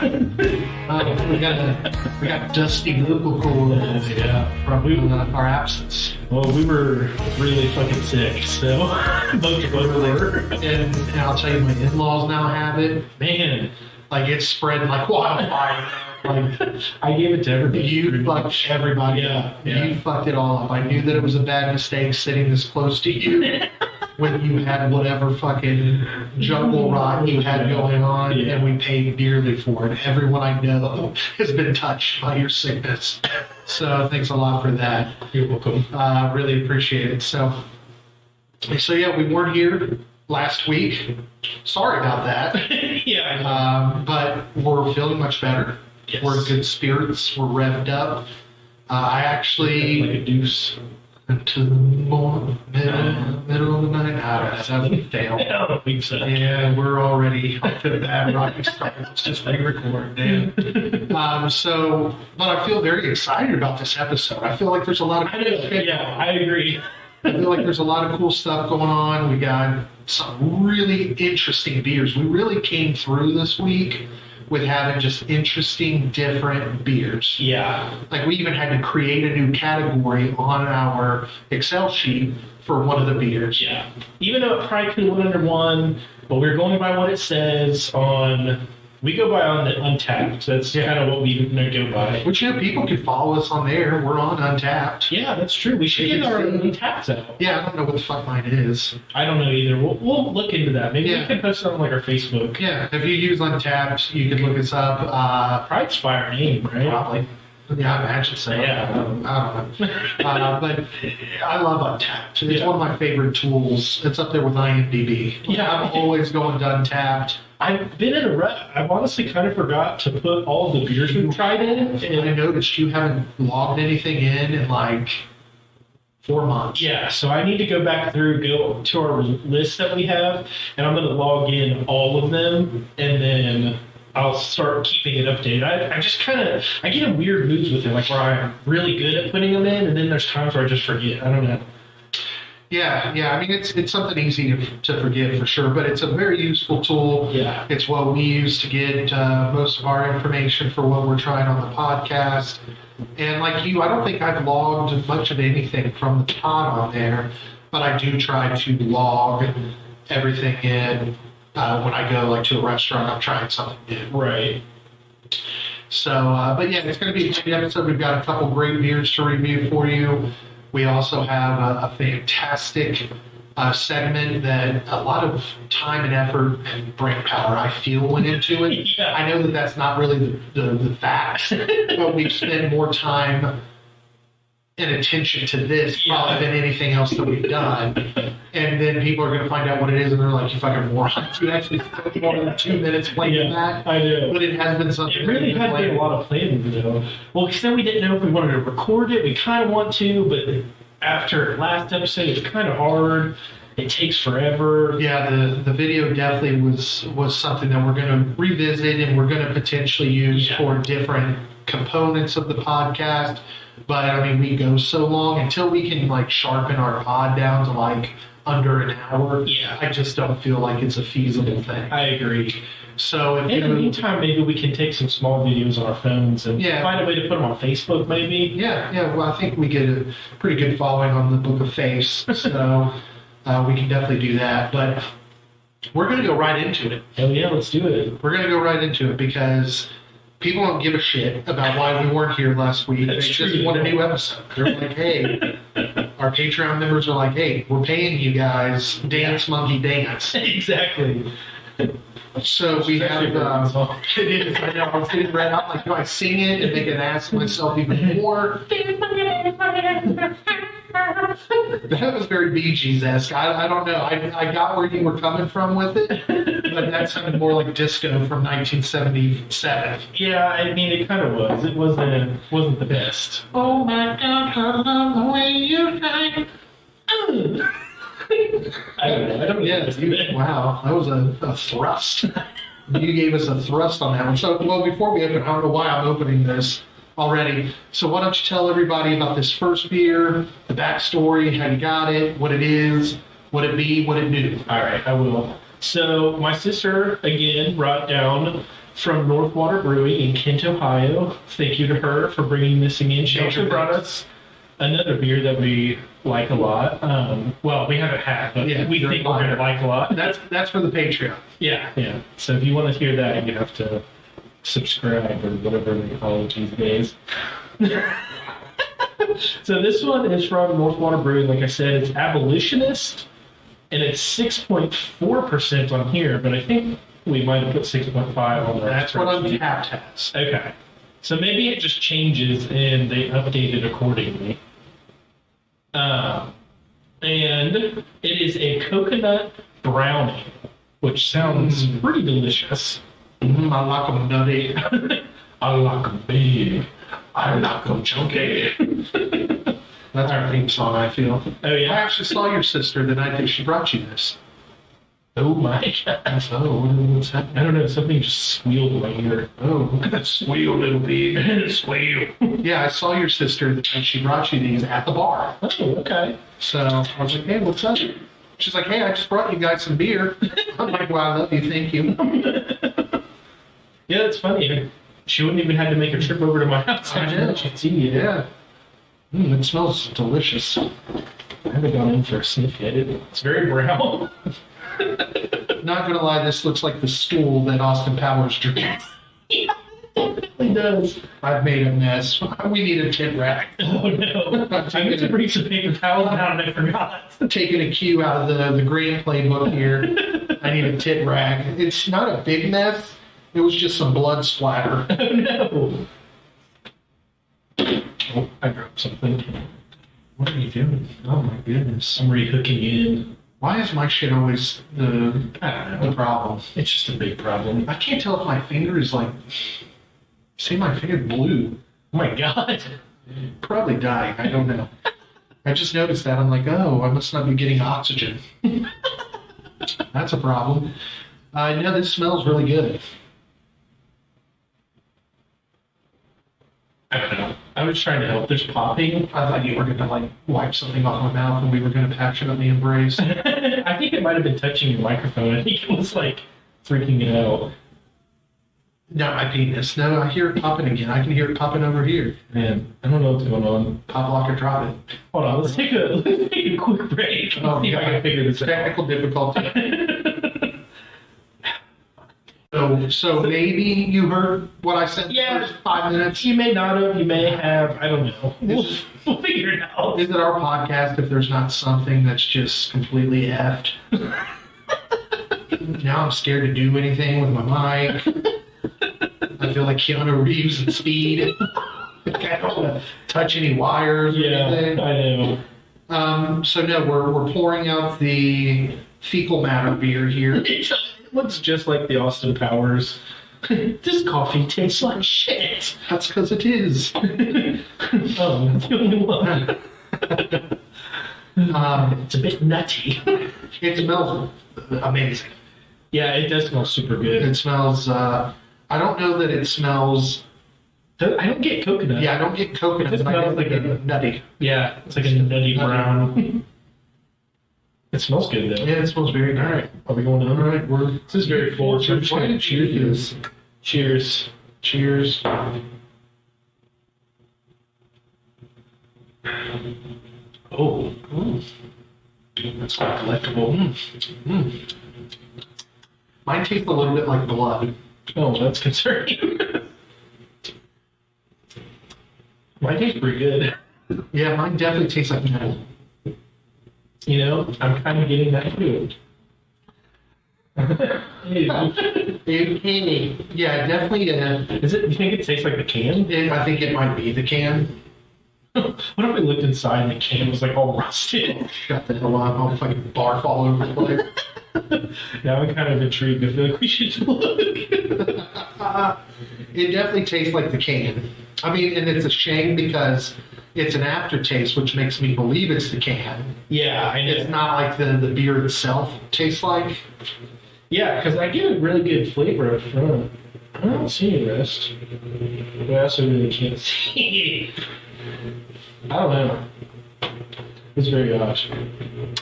We got Dusty Lupical from our absence. Well, we were really fucking sick, so both of us were. And I'll tell you, my in-laws now have it. Man, Like, it's spread like wildfire. Like, I gave it to everybody. you fucked everybody up. Yeah. You fucked it all up. I knew that it was a bad mistake sitting this close to you when you had whatever fucking jungle rot you had going on, Yeah. and we paid dearly for it. Everyone I know has been touched by your sickness. So thanks a lot for that. You're welcome. Really appreciate it. So yeah, we weren't here last week. Sorry about that. Yeah. But we're feeling much better. Yes. We're in good spirits. We're revved up. I actually Like a deuce. into the middle of the night. That would fail. I don't think so. Yeah, we're already off to a bad rocky start. Let's just re-record, damn. But I feel very excited about this episode. I feel like there's a lot of I know. Yeah, I agree. I feel like there's a lot of cool stuff going on. We got some really interesting beers. We really came through this week with having just interesting, different beers. Yeah. Like, we even had to create a new category on our Excel sheet for one of the beers. Yeah. Even though it probably could have went under one, but we're going by what it says on. We go by on the Untapped. That's kind of what we go by. Which, people can follow us on there. We're on Untapped. Yeah, that's true. We should get our Untapped out. Yeah, I don't know what the fuck mine is. I don't know either. We'll look into that. Maybe Yeah. we can post it on like our Facebook. Yeah, if you use Untapped, you can look us up. Probably just by our name, right? Probably. Yeah, I imagine so. Yeah. I don't know. But I love Untapped. It's Yeah. one of my favorite tools. It's up there with IMDb. Yeah. I'm always going to Untapped. I've been in a rut. I've honestly kind of forgot to put all the beers we've tried in. And I noticed you haven't logged anything in like 4 months. Yeah, so I need to go back through, go to our list that we have, and I'm going to log in all of them, and then I'll start keeping it updated. I just kind of, I get in weird moods with it, like where I'm really good at putting them in, and then there's times where I just forget. I don't know. Yeah. I mean, it's something easy to forget for sure, but it's a very useful tool. Yeah. It's what we use to get most of our information for what we're trying on the podcast. And like you, I don't think I've logged much of anything from the pod on there, but I do try to log everything in when I go like to a restaurant. I'm trying something new. Right. So, but yeah, it's going to be a good episode. We've got a couple great beers to review for you. We also have a fantastic segment that a lot of time and effort and brain power, I feel, went into it. Yeah. I know that that's not really the facts, but we've spent more time and attention to this probably than anything else that we've done. And then people are going to find out what it is, and they're like, you fucking morons. You actually spent more than 2 minutes playing that. I do. But it has been something. It really has been a lot of planning, though. Well, because then we didn't know if we wanted to record it. We kind of want to, but after last episode, it's kind of hard. It takes forever. Yeah, the video definitely was something that we're going to revisit, and we're going to potentially use for different components of the podcast. But I mean, we go so long until we can like sharpen our pod down to like under an hour. Yeah. I just don't feel like it's a feasible thing. I agree. So if In the meantime, maybe we can take some small videos on our phones and find a way to put them on Facebook, maybe. Yeah. Well, I think we get a pretty good following on the Book of Face, so we can definitely do that. But we're going to go right into it. Hell yeah, let's do it. We're going to go right into it because people don't give a shit about why we weren't here last week. That's They true. just want a new episode. They're like, hey, our Patreon members are like, hey, we're paying you guys Dance Monkey Dance. Exactly. So we have, it is, I know, I was getting read out, like, do I sing it and make an ass of myself even more? That was very Bee Gees-esque. I don't know. I got where you were coming from with it, but that sounded more like disco from 1977. Yeah, I mean, it kind of was. It wasn't the best. Oh my God, I love the way you like. I don't know. Wow, that was a thrust. You gave us a thrust on that one. So, well, before we open, I don't know why I'm opening this already. So why don't you tell everybody about this first beer, the backstory, how you got it, what it is, what it be, what it do. All right, I will. So my sister, again, brought down from Northwater Brewing in Kent, Ohio. Thank you to her for bringing this in. She also brought us another beer that we like a lot. Well, we haven't had, but Yeah, we think we're going to like a lot. That's for the Patreon. Yeah. So if you want to hear that, you have to subscribe or whatever they call it these days. So this one is from Northwater Brewing. Like I said, it's Abolitionist, and it's 6.4% on here, but I think we might have put 6.5 on there. That's what Untapped has. Okay. So maybe it just changes and they update it accordingly. And it is a coconut brownie, which sounds pretty delicious. I like them nutty. I like 'em big. I like 'em chunky. That's our theme song, I feel. Oh, I yeah. actually saw your sister the night that she brought you this. Oh, my God. Oh, what's happening? I don't know. Something just squealed right here. Oh, look at that squeal, little pig. Squeal. Yeah, I saw your sister the night she brought you these at the bar. Oh, okay. So I was like, hey, what's up? She's like, hey, I just brought you guys some beer. I'm like, well, I love you, thank you. Yeah, it's funny. She wouldn't even have to make a trip over to my house. I know. She'd see it. Yeah. It smells delicious. I haven't gone in for a sniff yet. It's very brown. Not gonna lie, this looks like the stool that Austin Powers drinks. It definitely does. I've made a mess. We need a tit rack. Oh no. I meant to bring some paper towels out and I forgot. Taking a cue out of the Grant playbook here. I need a tit rack. It's not a big mess. It was just some blood splatter. Oh no. Oh, I dropped something. What are you doing? Oh my goodness. I'm rehooking in. Why is my shit always I don't the know. problem? It's just a big problem. I can't tell if my finger is like. See, my finger's blue. Oh my god. Probably dying. I don't know. I just noticed that. I'm like, oh, I must not be getting oxygen. That's a problem. No, this smells really good. I don't know. I was trying to help. There's popping. I thought you were gonna like wipe something off my mouth and we were gonna passionately embrace. I think it might have been touching your microphone. I think it was like freaking it out. Not my penis. No, I hear it popping again. I can hear it popping over here. Man, I don't know what's going on. Pop, lock, or drop it. Hold on, let's take a quick break. Oh, See if I yeah. can figure this out. Technical difficulty. So maybe you heard what I said Yeah. the first 5 minutes. You may not have, you may have, I don't know. We'll figure it out. Is it our podcast if there's not something that's just completely effed? Now I'm scared to do anything with my mic. I feel like Keanu Reeves in Speed. I don't want to touch any wires or Yeah, anything. I know. So no, we're pouring out the fecal matter beer here. It looks just like the Austin Powers. This coffee tastes like shit. That's because it is. Oh, that's the only one. It's a bit nutty. It smells amazing. Yeah, it does smell super good. It smells. I don't know that it smells. I don't get coconut. Yeah, I don't get coconut. It But I smells get like like a- nutty. Yeah, it's like a nutty brown. It smells good though. Yeah, it smells very good. All right, are we going All on? right, we're. This is very full. So I'm just Why gonna did you do this? Cheers. Cheers. Oh, That's quite collectible. Mine tastes a little bit like blood. oh, that's concerning. Mine tastes pretty good. Yeah, mine definitely tastes like metal. You know, I'm kind of getting that too. Ew. Yeah, definitely. Is it? You think it tastes like the can? I think it might be the can. What if we looked inside and the can was like all rusted? Shut the hell up! I'll fucking barf all over the place. Now I'm kind of intrigued. I feel like we should look. It definitely tastes like the can. I mean, and it's a shame because it's an aftertaste, which makes me believe it's the can. Yeah, I know. It's not like the beer itself tastes like. Yeah, because I get a really good flavor up front. I don't see any rest. But I also really can't see. I don't know. It's very odd.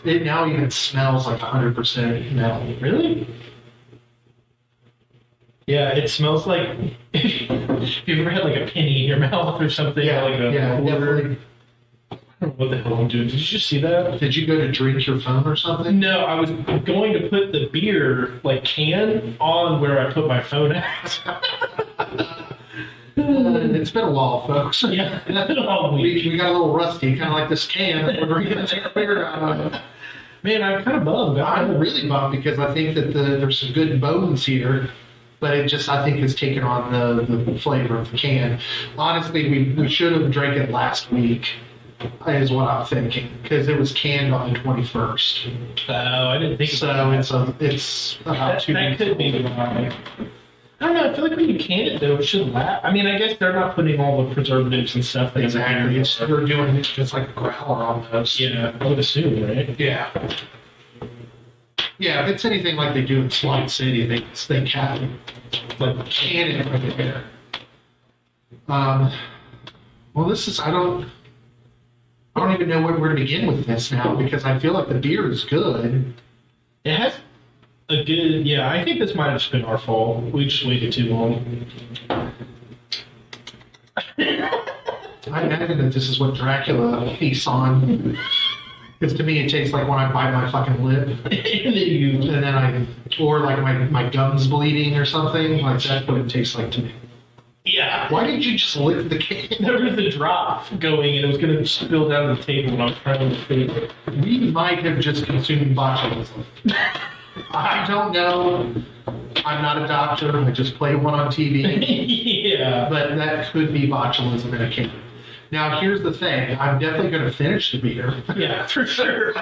It now even smells like 100% metal. Really? Yeah, it smells like if you ever had like a penny in your mouth or something. Yeah, Like a yeah, quarter. definitely. I don't know what the hell I'm doing. Did you just see that? Did you go to drink your phone or something? No, I was going to put the beer like can on where I put my phone at. It's been a while, folks. Yeah, all We, week. we got a little rusty, kind of like this can that we're drinking this beer out of. Man, I'm kind of bummed. I'm really bummed because I think that there's some good bones here, but it just, I think, has taken on the flavor of the can. Honestly, we should have drank it last week, is what I'm thinking, because it was canned on the 21st. Oh, I didn't think So about it's about that. 2 That weeks could be old. why. I don't know. I feel like when you can it though, it should last. I mean, I guess they're not putting all the preservatives and stuff. that Exactly. are- It's, they're doing it just like a growler almost. Yeah, I would assume, right? Yeah. Yeah, if it's anything like they do in Slide City, they can like can it right there. Well, this is I don't even know where to begin with this now because I feel like the beer is good. It has a good. Yeah, I think this might have just been our fault. We just waited too long. I imagine that this is what Dracula feasts on. Because to me, it tastes like when I bite my fucking lip, And then you. and then or like my gums bleeding or something. Like that's what it tastes like to me. Yeah. Why didn't you just lick the can? There was a drop going, and it was going to spill down the table when I was trying to feed it. We might have just consumed botulism. I don't know. I'm not a doctor. I just play one on TV. Yeah. But that could be botulism in a can. Now, here's the thing. I'm definitely going to finish the beer. Yeah, for sure.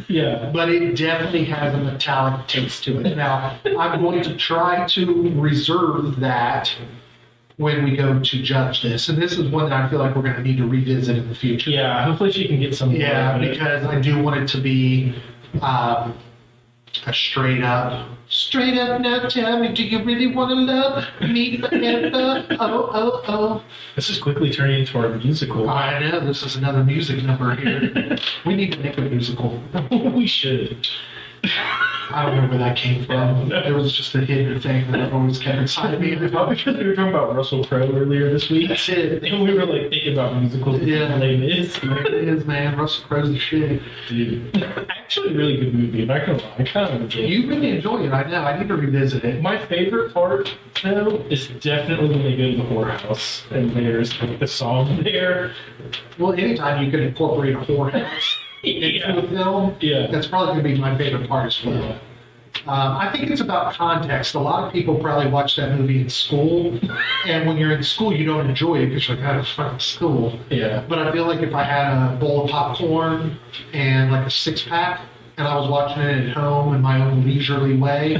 Yeah. But it definitely has a metallic taste to it. Now, I'm going to try to reserve that when we go to judge this. And this is one that I feel like we're going to need to revisit in the future. Yeah, hopefully she can get some more Yeah, out of it. because I do want it to be a straight up, now tell me, do you really want to love me forever? Oh, oh, oh. This is quickly turning into our musical. I know, this is another music number here. We need to make a musical. We should. I don't know where that came from. It was just a hidden thing that I've always kept inside of me. Probably because we were talking about Russell Crowe earlier this week. That's it. And we were like thinking about musicals. Yeah. Lame is. There it is, man. Russell Crowe's the shit. Dude. Actually, a really good movie. I'm not gonna lie. I kind of enjoyed it. You really enjoy it, I know. I need to revisit it. My favorite part, though, is definitely when they go to the whorehouse and there's like the song there. Well, anytime you can incorporate a whorehouse into a film, Yeah. that's probably going to be my favorite part as well. I think it's about context. A lot of people probably watch that movie in school, and when you're in school, you don't enjoy it because you're like, oh, it's fucking school. Yeah. But I feel like if I had a bowl of popcorn and like a 6-pack, and I was watching it at home in my own leisurely way,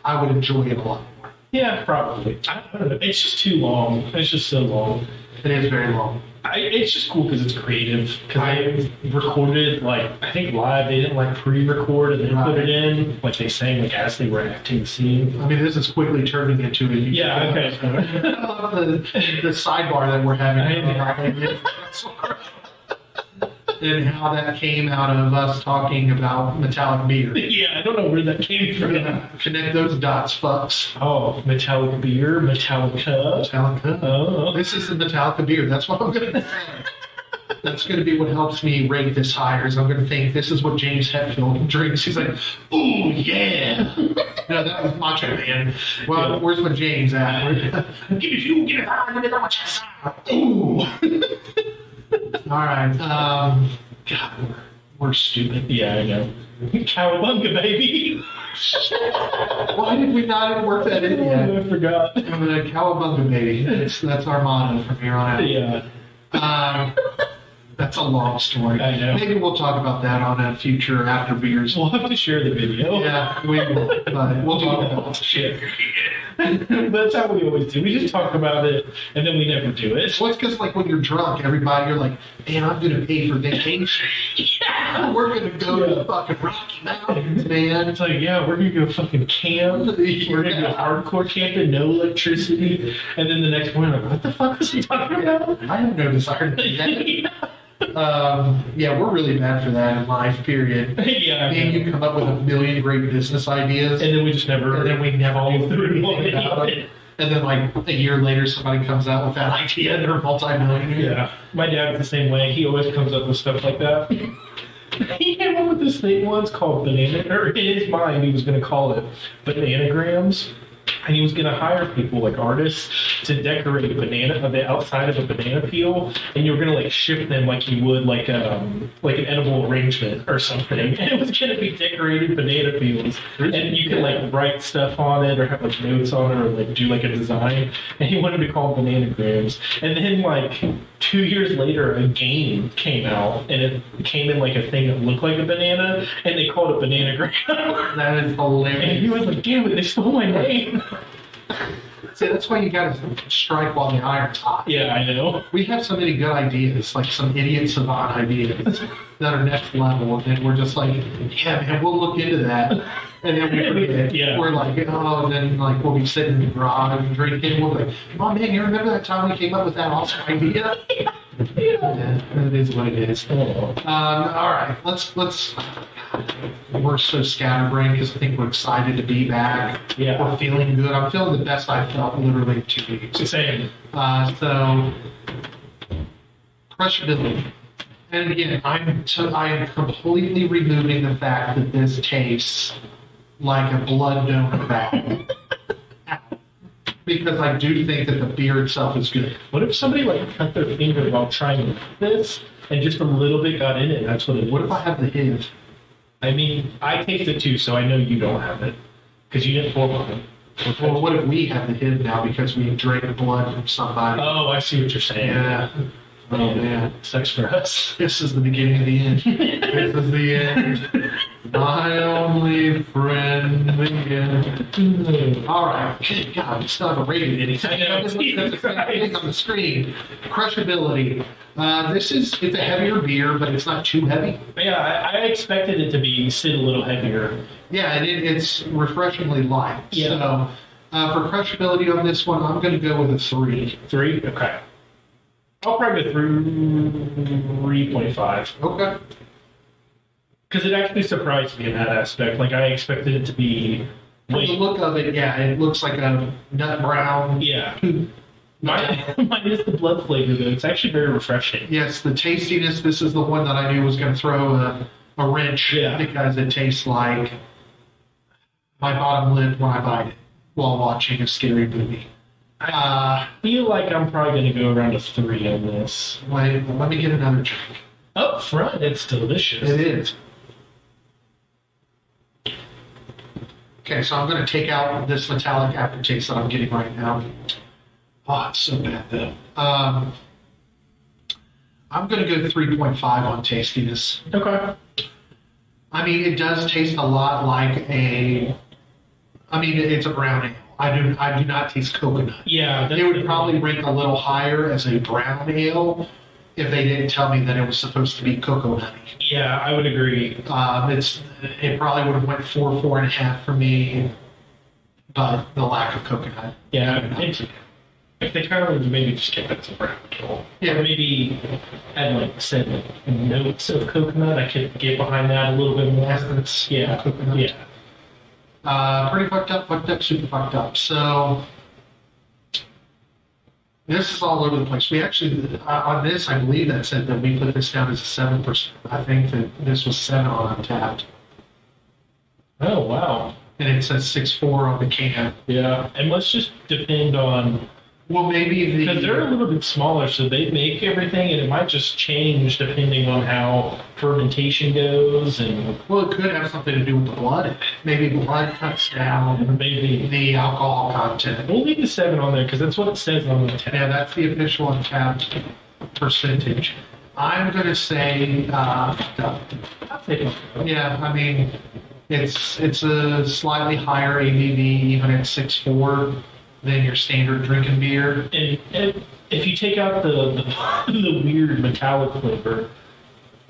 I would enjoy it a lot more. Yeah, probably. I don't know. It's just too long. It's just so long. It is very long. It's just cool because it's creative. Because they recorded, like, I think live, they didn't, like, pre-record and then put it in. Like, they sang, like, as they were acting the scene. I mean, this is quickly turning into a YouTube Yeah, okay. episode. I love the sidebar that we're having. And how that came out of us talking about metallic beer. Yeah, I don't know where that came from. Yeah, connect those dots, fucks. Oh, metallic beer, Metallica. Metallica. Oh. This is the Metallica beer. That's what I'm going to say. That's going to be what helps me rate this higher. Is I'm going to think this is what James Hetfield drinks. He's like, ooh, yeah. No, that was Macho Man. Well, Yeah. where's my James at? Give me fuel, give me fire, give me that much. Ooh. All right. God, we're stupid. Yeah, I know. Cowabunga, baby. Why did we not work that in yet? I forgot. Cowabunga, baby. That's our motto from here on out. Yeah. That's a long story. I know. Maybe we'll talk about that on a future after beers. We'll have to share the video. Yeah, we will. But we'll talk about shit. That's how we always do. We just talk about it and then we never do it. Well, it's because like when you're drunk, everybody you're like, man, I'm gonna pay for vacation. We're gonna go to the fucking Rocky Mountains, man. It's like, yeah, we're gonna go fucking camp. We're gonna go hardcore camping, no electricity. And then the next morning, like, what the fuck is he talking about? I have no desire to do that. Yeah, we're really bad for that in life, period. Yeah, I Me and mean, you come up with a million great business ideas, and then we just never. and then we never follow do through on anything about it. it. And then, like, a year later, somebody comes out with that idea, and they're multi-millionaire. Yeah, my dad's the same way. He always comes up with stuff like that. He came up with this thing once called banana, or in his mind he was going to call it bananagrams, and he was going to hire people like artists to decorate a banana on the outside of a banana peel, and you were going to like ship them like you would like an edible arrangement or something. And it was going to be decorated banana peels, and you could like write stuff on it or have like notes on it or like do like a design. And he wanted to call them bananagrams. And then like 2 years later, a game came out, and it came in like a thing that looked like a banana, and they called it bananagram. That is hilarious. And he was like, "Damn it, they stole my name." See, that's why you gotta strike while the iron's hot. Yeah, I know. We have so many good ideas, like some idiot savant ideas that are next level, and then we're just like, yeah, man, we'll look into that. And then we forget. Yeah. We're like, oh, and then like we'll be sitting in the garage and drinking. We'll be like, oh man, you remember that time we came up with that awesome idea? Yeah, it is what it is. All right, let's. We're so scatterbrained because I think we're excited to be back. Yeah. We're feeling good. I'm feeling the best I've felt literally in 2 weeks. Same. So, crushability. And again, I am completely removing the fact that this tastes like a blood donor bag. Because I do think that the beer itself is good. What if somebody like cut their finger while trying this, and just a little bit got in it? That's what it is. What if I have the HIV? I mean, I taste it too, so I know you don't have it because you didn't pour mine. Well, what if we have the HIV now because we drank blood from somebody? Oh, I see what you're saying. Yeah. Oh man. Sucks for us. This is the beginning of the end. This is the end. My only friend again. All right. Good God, we still haven't rated anything. I know. I'm just looking at the same thing on the screen. Crushability. It's a heavier beer, but it's not too heavy. Yeah, I expected it to sit a little heavier. Yeah, and it's refreshingly light. Yeah. So for crushability on this one, I'm going to go with a 3. 3? Okay. I'll probably go through 3.5. Okay. Because it actually surprised me in that aspect. Like, I expected it to be From the look of it, yeah, it looks like a nut brown. Yeah. Mine is the blood flavor, though. It's actually very refreshing. Yes, the tastiness. This is the one that I knew was going to throw a wrench because it tastes like my bottom lip when I bite it while watching a scary movie. I feel like I'm probably going to go around a 3 on this. Wait, let me get another drink. Up front, it's delicious. It is. Okay, so I'm going to take out this metallic aftertaste that I'm getting right now. Oh, it's so bad though. I'm going to go 3.5 on tastiness. Okay. I mean, it does taste a lot like it's a brown ale. I do not taste coconut. Yeah. It would probably rank a little higher as a brown ale if they didn't tell me that it was supposed to be coconutty. Yeah, I would agree. It probably would have went 4.5 for me, but the lack of coconut. Yeah. If they kind of maybe just kept it as a brown ale. Yeah. Or maybe add said notes of coconut. I could get behind that a little bit more. Essence. Yeah. Coconut. Yeah. Pretty fucked up, super fucked up. So this is all over the place. We actually, on this, I believe that said that we put this down as a 7%. I think that this was 7 on Untapped. Oh, wow. And it says 6.4 on the can. Yeah. It must just depend on... Well, maybe Because they're a little bit smaller, so they make everything, and it might just change depending on how fermentation goes, and Well, it could have something to do with the blood in it. Maybe blood cuts down maybe... the alcohol content. We'll leave the 7 on there, because that's what it says on the tab. Yeah, that's the official Untapped percentage. I'm going to say, I'll take it. yeah, I mean, it's a slightly higher ABV, even at 6.4, than your standard drinking beer. And if you take out the the weird metallic flavor,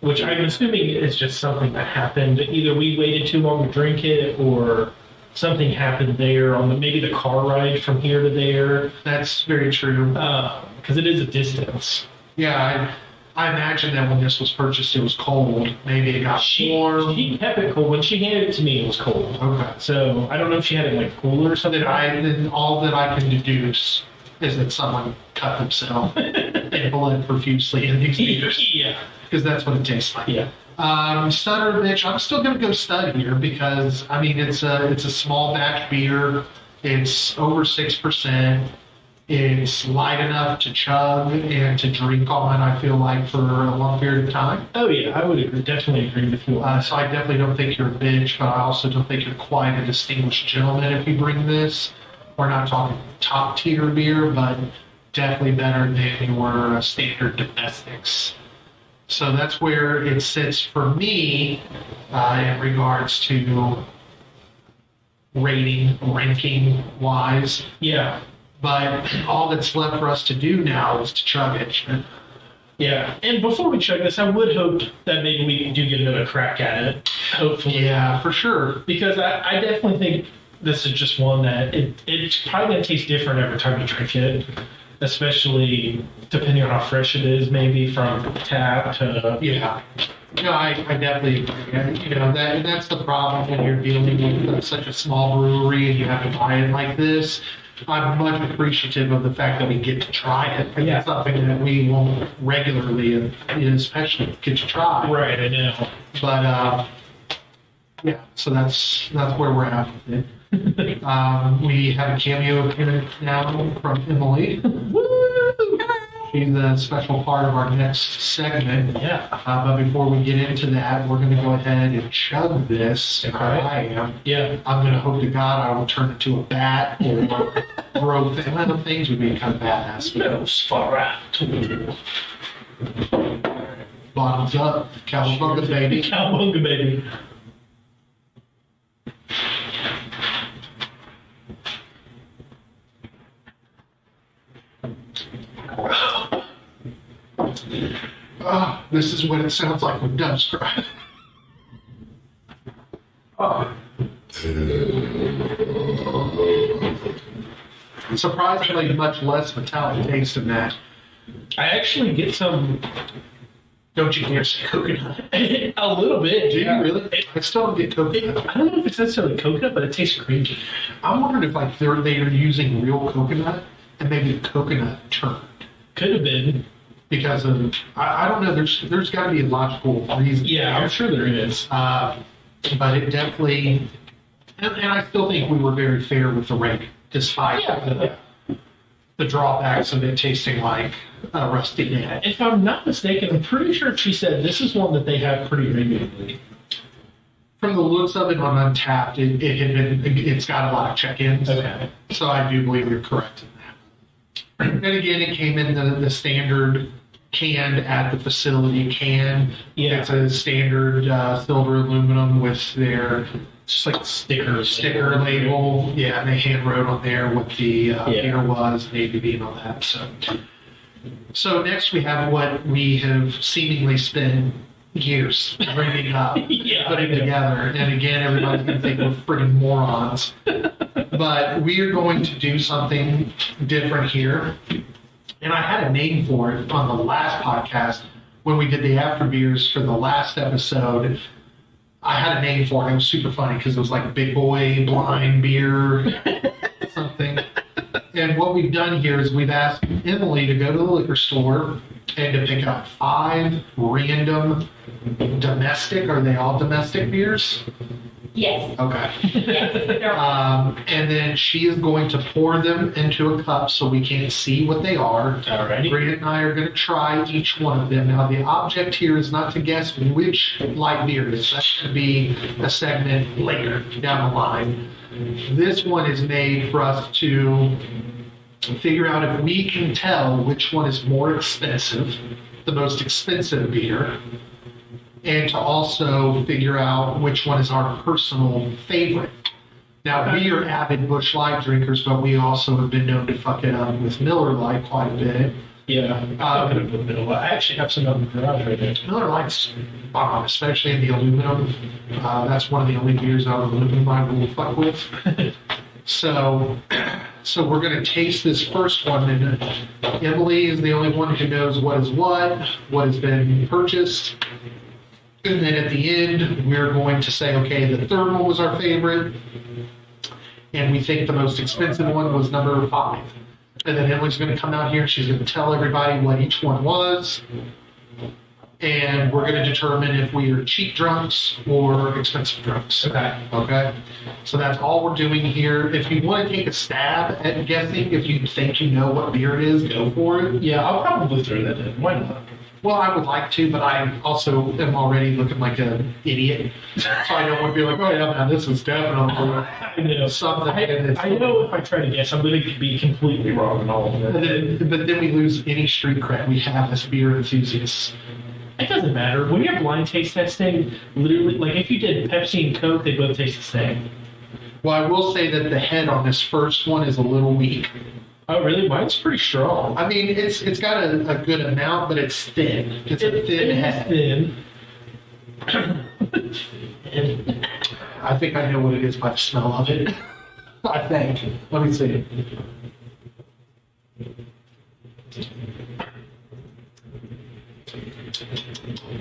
which I'm assuming is just something that happened, either we waited too long to drink it, or something happened there on maybe the car ride from here to there, That's very true. because it is a distance. Yeah, I imagine that when this was purchased, it was cold. Maybe it got warm. She kept it cold. When she handed it to me, it was cold. Okay. So I don't know if she had it like cooler or something. Then all that I can deduce is that someone cut themselves and bled profusely in these beers. Yeah. Because that's what it tastes like. Yeah. Sutter, bitch, I'm still gonna go stud here because I mean it's a small batch beer. It's over 6%. It's light enough to chug and to drink on. I feel like for a long period of time. Oh yeah, I would definitely agree with you. So I definitely don't think you're a bitch, but I also don't think you're quite a distinguished gentleman if you bring this. We're not talking top tier beer, but definitely better than your standard domestics. So that's where it sits for me in regards to ranking wise. Yeah. But all that's left for us to do now is to chug it. Yeah. And before we check this, I would hope that maybe we do get another crack at it. Hopefully. Yeah, for sure. Because I definitely think this is just one that it's probably going to taste different every time you drink it. Especially depending on how fresh it is, maybe from tap to. Yeah. No, I definitely agree. You know, that's the problem when you're dealing with such a small brewery and you have to buy it like this. I'm much appreciative of the fact that we get to try it. Yeah. It's something that we won't regularly, and especially get to try. Right, I know. But yeah, so that's where we're at with it. We have a cameo appearance now from Emily. She's a special part of our next segment. Yeah. But before we get into that, we're going to go ahead and chug this. Okay. I am. Yeah. I'm going to hope to God I will turn into a bat or grow things. One of the things would be kind of badass. No, Sparat. Bottoms up. Cowabunga, baby. Cowabunga, baby. This is what it sounds like when doves cry. Surprisingly, much less metallic taste in that. I actually get some. Don't you dare say coconut. A little bit. Do yeah. you really? I still don't get coconut. I don't know if it's necessarily coconut, but it tastes creamy. I'm wondering if like they're using real coconut and maybe the coconut turned Could have been. because of I don't know. There's got to be a logical reason. Yeah, I'm sure there is. But it definitely, and I still think we were very fair with the rating, despite the drawbacks of it tasting like a rusty nail. If I'm not mistaken, I'm pretty sure she said this is one that they have pretty regularly. From the looks of it on Untapped, it's got a lot of check-ins. Okay. So I do believe you're correct in that. And again, it came in the standard canned at the facility can. Yeah. It's a standard silver aluminum with their Just like sticker label. Yeah, and they hand wrote on there what the beer was, and ABV and all that. So next we have what we have seemingly spent years bringing up, putting together. And again, everybody's going to think we're friggin' morons. But we are going to do something different here. And I had a name for it on the last podcast when we did the after beers for the last episode. I had a name for it. It was super funny because it was like Big Boy Blind Beer something. And what we've done here is we've asked Emily to go to the liquor store and to pick up 5 random domestic. Are they all domestic beers? Yes. Okay. Yes. And then she is going to pour them into a cup so we can't see what they are. Alrighty. Brandon and I are going to try each one of them. Now, the object here is not to guess which light beer it is. That's going to be a segment later down the line. This one is made for us to figure out if we can tell which one is more expensive, the most expensive beer, and to also figure out which one is our personal favorite. Now, we are avid Busch Light drinkers, but we also have been known to fuck it up with Miller Lite quite a bit. Yeah. I actually have some out in the garage right there. Miller Lite's bomb, especially in the aluminum. That's one of the only beers out of aluminum I will fuck with. So, so we're going to taste this first one, and Emily is the only one who knows what has been purchased. And then at the end, we're going to say, okay, the third one was our favorite, and we think the most expensive one was number 5. And then Emily's going to come out here and she's going to tell everybody what each one was. And we're going to determine if we are cheap drunks or expensive drunks. Okay. So that's all we're doing here. If you want to take a stab at guessing, if you think you know what beer it is, go for it. Yeah, I'll probably throw that in. Why not? Well, I would like to, but I also am already looking like an idiot. So I don't want to be like, oh yeah, man, this is definitely I know. something. I know if I try to guess, I'm going to be completely wrong in all of it. But then we lose any street cred we have as beer enthusiasts. It doesn't matter. When you're blind taste testing, literally, like if you did Pepsi and Coke, they both taste the same. Well, I will say that the head on this first one is a little weak. Oh, really? Mine's pretty strong. I mean, it's got a good amount, but it's thin. It's a thin head. Thin. I think I know what it is by the smell of it. I think. Let me see.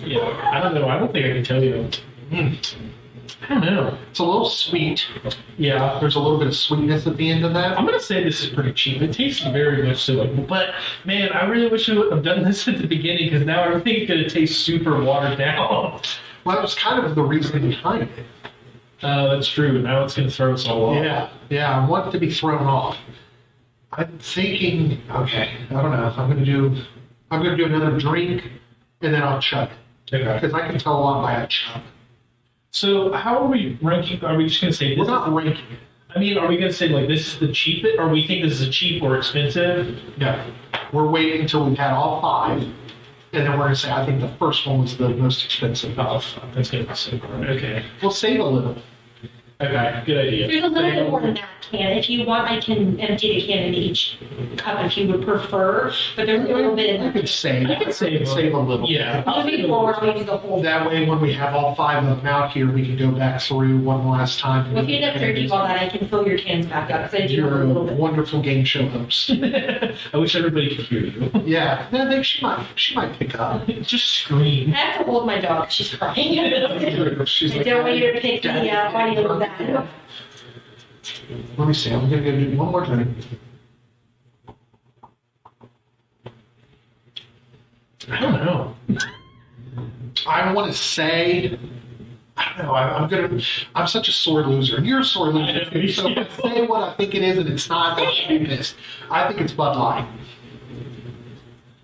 Yeah, I don't know. I don't think I can tell you. I don't know. It's a little sweet. Yeah. There's a little bit of sweetness at the end of that. I'm gonna say this is pretty cheap. It tastes very much so, but man, I really wish I would have done this at the beginning because now everything's gonna taste super watered down. Well, that was kind of the reason behind it. That's true. Now it's gonna throw us all off. Yeah. I want it to be thrown off. I'm thinking, okay, I don't know. I'm gonna do another drink, and then I'll chug it Okay. because I can tell a lot by a chug. So how are we ranking? Are we just gonna say We're this? not ranking it. I mean, are we gonna say like this is the cheapest, or we think this is a cheap or expensive? No, we're waiting until we've had all 5, and then we're gonna say I think the first one was the most expensive. Oh, fuck, that's gonna be so hard. Okay. We'll save a little. Okay. Good idea. There's a little bit more than that can. If you want, I can empty the can in each cup if you would prefer. But there's a little bit in I there. could save. I could save a little. Yeah. Moving forward, I'll use the whole. That way, when we have all 5 of them out here, we can go back through one last time. Well, if you end up drinking all that, I can fill your cans back up because I do have You're a a little bit. wonderful game show host. I wish everybody could hear you. Yeah, I think she might pick up. Just scream. I have to hold my dog. She's crying. She's I like, don't want you to pick the audio of that. Let me see. I'm gonna go do one more drink. I don't know. I want to say, I don't know. I'm such a sore loser, and you're a sore loser I know, too. So if I say what I think it is, and it's not, I'm gonna be pissed. I think it's Bud Light.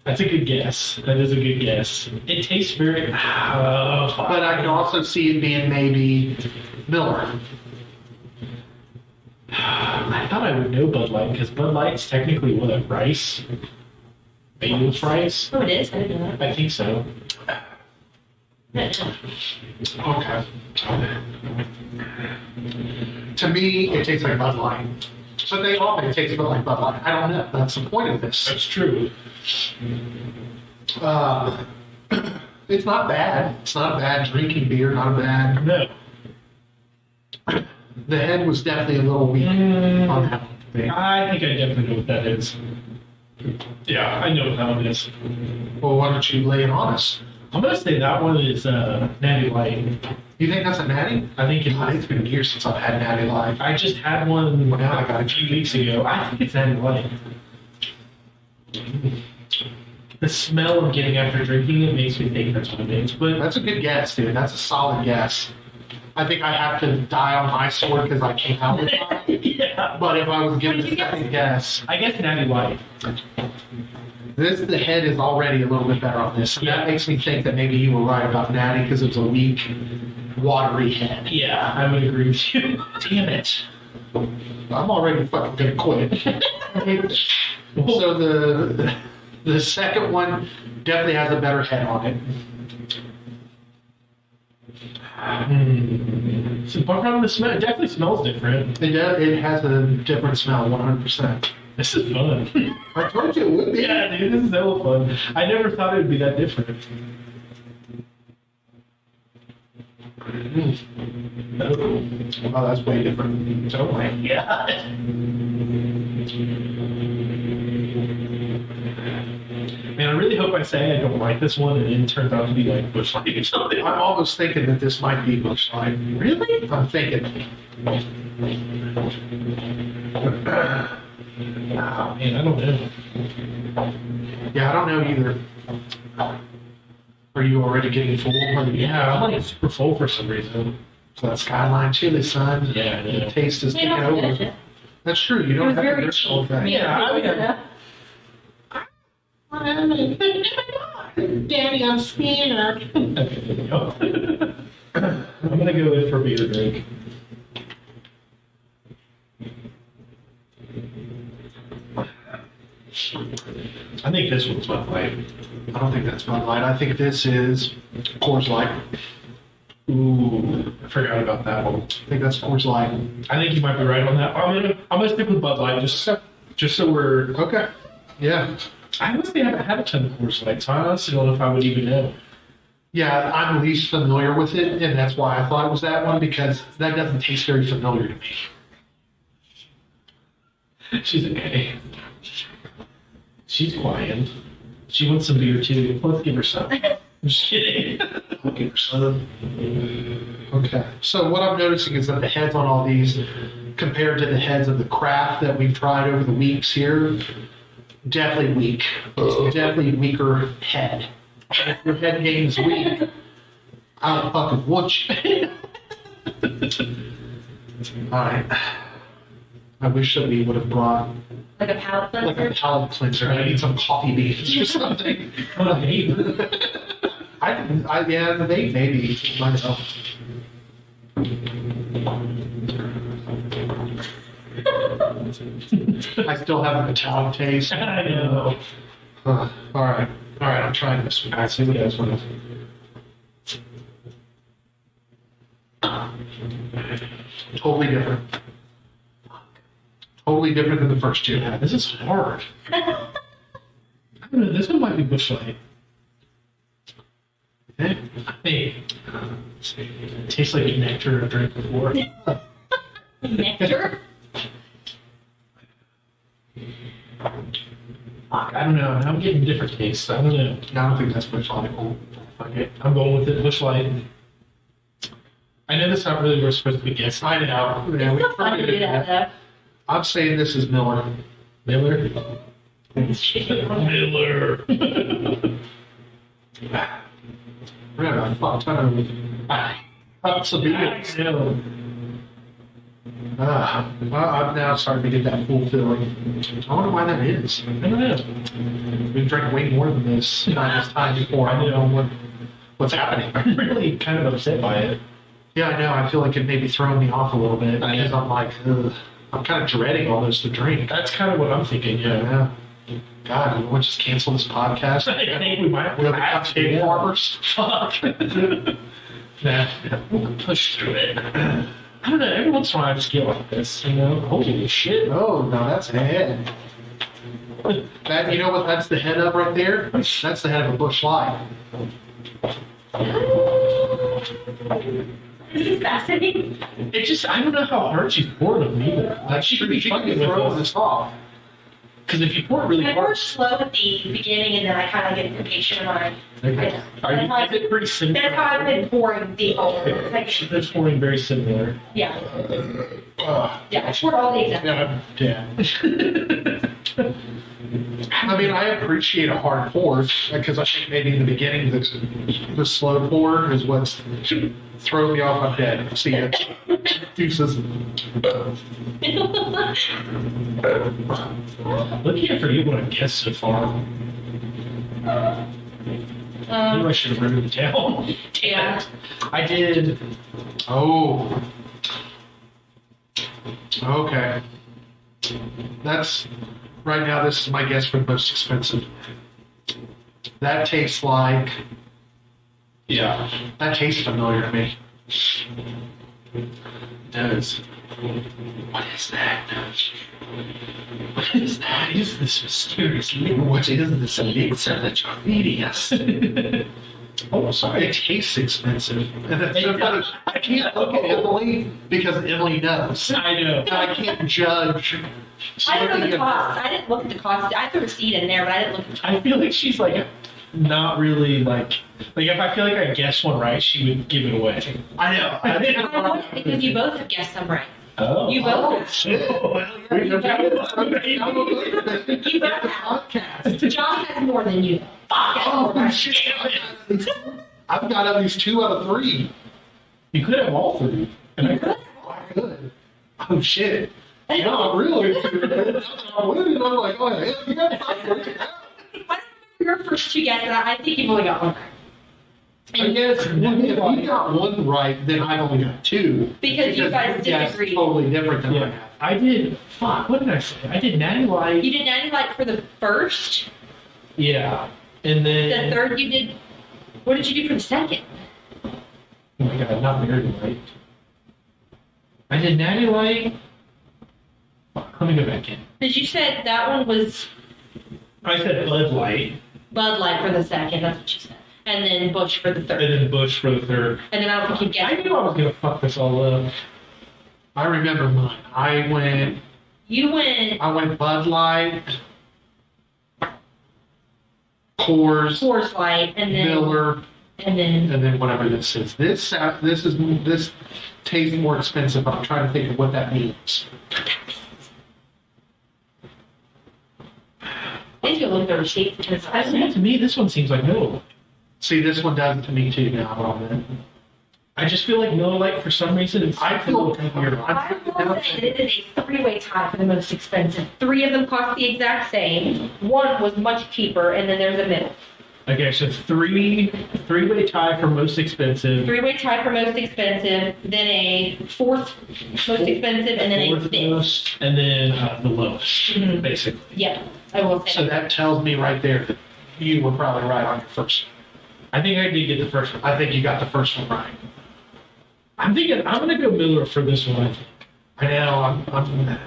That's a good guess. That is a good guess. It tastes very. But I can also see it being maybe Miller. I thought I would know Bud Light because Bud Light's technically what, rice? Bagels rice? Oh, it is. I didn't know I think so. that. Okay. To me, it tastes like Bud Light. So they all may taste like Bud Light. I don't know. That's the point of this. That's true. It's not bad. It's not a bad drinking beer. Not a bad. No. The head was definitely a little weak on that one. I think I definitely know what that is. Yeah, I know what that one is. Well, why don't you lay it on us? I'm gonna say that one is Natty Light. You think that's a natty? I think God, it's been years since I've had natty live. I just had one Well, now I got a few weeks ago. I think it's Natty Light. The smell of getting after drinking it makes me think that's what it is. But That's a good guess, dude. That's a solid guess. I think I have to die on my sword because I came out with it. yeah, But if I was given What a did you second guess, I guess Natty Light. the head is already a little bit better on this. And Yeah. that makes me think that maybe you were right about natty because it was a weak, watery head. Yeah, I would agree with you. Damn it. I'm already fucking gonna quit. So the second one definitely has a better head on it. So, but from the smell, it definitely smells different. It has a different smell, 100%. This is fun. I told you it would be. Yeah, dude, this is hella fun. I never thought it would be that different. Oh, that's way different. Oh my god. Man, I really hope I say I don't like this one and it turns out to be like Bush Light or something. I'm almost thinking that this might be Bush Light. Really? I'm thinking. Oh man, I don't know. Yeah, I don't know either. Are you already getting full? Yeah, I'm like super full for some reason. So that Skyline chili, son. Yeah, I know. The taste is You taking don't finish over. it. That's true. You It don't was have to very finish the whole cheap. thing. Yeah, I mean, Daddy, I'm scared. Okay, there you go. I'm gonna go in for a beer drink. I think this one's Bud Light. I don't think that's Bud Light. I think this is Coors Light. Ooh, I forgot about that one. I think that's Coors Light. I think you might be right on that. I'm gonna stick with Bud Light just so we're. Okay. Yeah. I honestly haven't had a ton of Coors Light, so I honestly don't know if I would even know. Yeah, I'm least familiar with it, and that's why I thought it was that one, because that doesn't taste very familiar to me. She's okay. She's quiet. She wants some beer too. Let's give her some. I'm just kidding. I'll give her some. Okay. So what I'm noticing is that the heads on all these, compared to the heads of the craft that we've tried over the weeks here, definitely weak. It's definitely weaker head. If your head game is weak, I don't fucking want you. Alright. I wish that we would have brought Like a palate like a cleanser. palate cleanser. I need some coffee beans or something. What a hate. Yeah, the vape maybe myself. I still have a metallic taste. I know. All right, I'm trying this one. I see what this one is. Totally different. Totally different than the first two. Yeah, this is hard. I don't know, this one might be Bush Light. Eh? Hey, it tastes like nectar I've drank before. Nectar. Fuck, I don't know. Now I'm getting different tastes. I don't know. I don't think that's much logical. Fuck it. I'm going with it. Bush Light. I know that's not really what we're supposed to be guessing. I know. Yeah, we It's not fun to do that I'm saying this is Miller. Miller. though. Miller. We have a fuck ton of cups of beers. know. I'm now starting to get that full feeling. I wonder why that is. I don't know. We've drank way more than this time before. I don't know what's happening. I'm really kind of upset by it. Yeah, I know. I feel like it may be throwing me off a little bit I because know. I'm like, ugh. I'm kind of dreading all this to drink. That's kind of what I'm thinking, yeah. Yeah. God, you want to just cancel this podcast? I think we might We're the have to. cupcake Yeah. farmers. Fuck. Nah, we can push through it. I don't know, every once in a while I just get like this, you know? Holy shit. Oh, no, that's a head. That, you know what that's the head of right there? That's the head of a Bush Light. This is fascinating. It just, I don't know how hard she's poured them either. Like, she could be fucking throw with this off. because if you pour it really I hard, work slow at the beginning, and then I kind of get impatient when I. okay. Are you, is it pretty similar? That's how I've been pouring the whole. She's been pouring very similar. Yeah. Yeah. I poured all the exact. Yeah. I mean, I appreciate a hard pour because I think maybe in the beginning the slow pour is what's throwing me off my bed. See ya. Deuces. Looking at for you what I've guessed so far. Maybe I should have written it down. Yeah. I did. Oh. Okay. That's right now. This is my guess for the most expensive. That tastes like. Yeah. That tastes familiar to me. It does. What is that? What is that? What is this mysterious liquid? What is this elixir that you're feeding us? Oh, sorry. It tastes expensive. And it's It so funny. does. I can't look at Emily because Emily knows. I know. And I can't judge. I don't know looking the at cost. her. I didn't look at the cost. I have the receipt in there, but I didn't look at the cost. I feel like she's like not really like if I feel like I guessed one right, she would give it away. I know. I wouldn't because you both have guessed them right. Oh. You both Oh, have. shit. We You got both it. have. Podcast. John has more than you. Oh, shit. I've got at least 2 out of 3. You could have all three. And I could. I could. Oh, shit. No, really. I'm winning. I'm like, oh, hell, you got 5. Your first 2 guesses, I think you've only got one right. I guess if you got 1 right, then I've only got 2. Because you guys guessed disagreed. totally different than I Yeah. have. I did. Fuck. What did I say? I did Natty Light. You did 90 Light for the first. Yeah. And then. The third you did. What did you do for the second? Oh my god, not Mary Light. I did Natty Light. Fuck, let me go back in. Because you said that one was I said Bud Light, Bud Light for the second. That's what you said. And then Bush for the third. and then Bush for the third. And then I don't think you I guessed. knew I was gonna fuck this all up. I remember mine. I You went went Bud Light, Coors, Coors Light, and then Miller, and then and then whatever this is. This tastes more expensive, but I'm trying to think of what that means. I need to look at the receipt because I To me, this one seems like Miller Lite. See, this one does it to me too now a little bit. I just feel like Miller Lite for some reason it's I feel a little weird. I will say that it is a 3-way tie for the most expensive. 3 of them cost the exact same. 1 was much cheaper, and then there's a middle. Okay, so three-way tie for most expensive. 3-way tie for most expensive, then a 4th most expensive, and then a Fourth 5th. most, and then the lowest, Mhm. basically. Yep, I will say. So that tells me right there that you were probably right on your first one. I think I did get the first one. I think you got the first one right. I'm thinking I'm gonna go Miller for this one. I think. I know.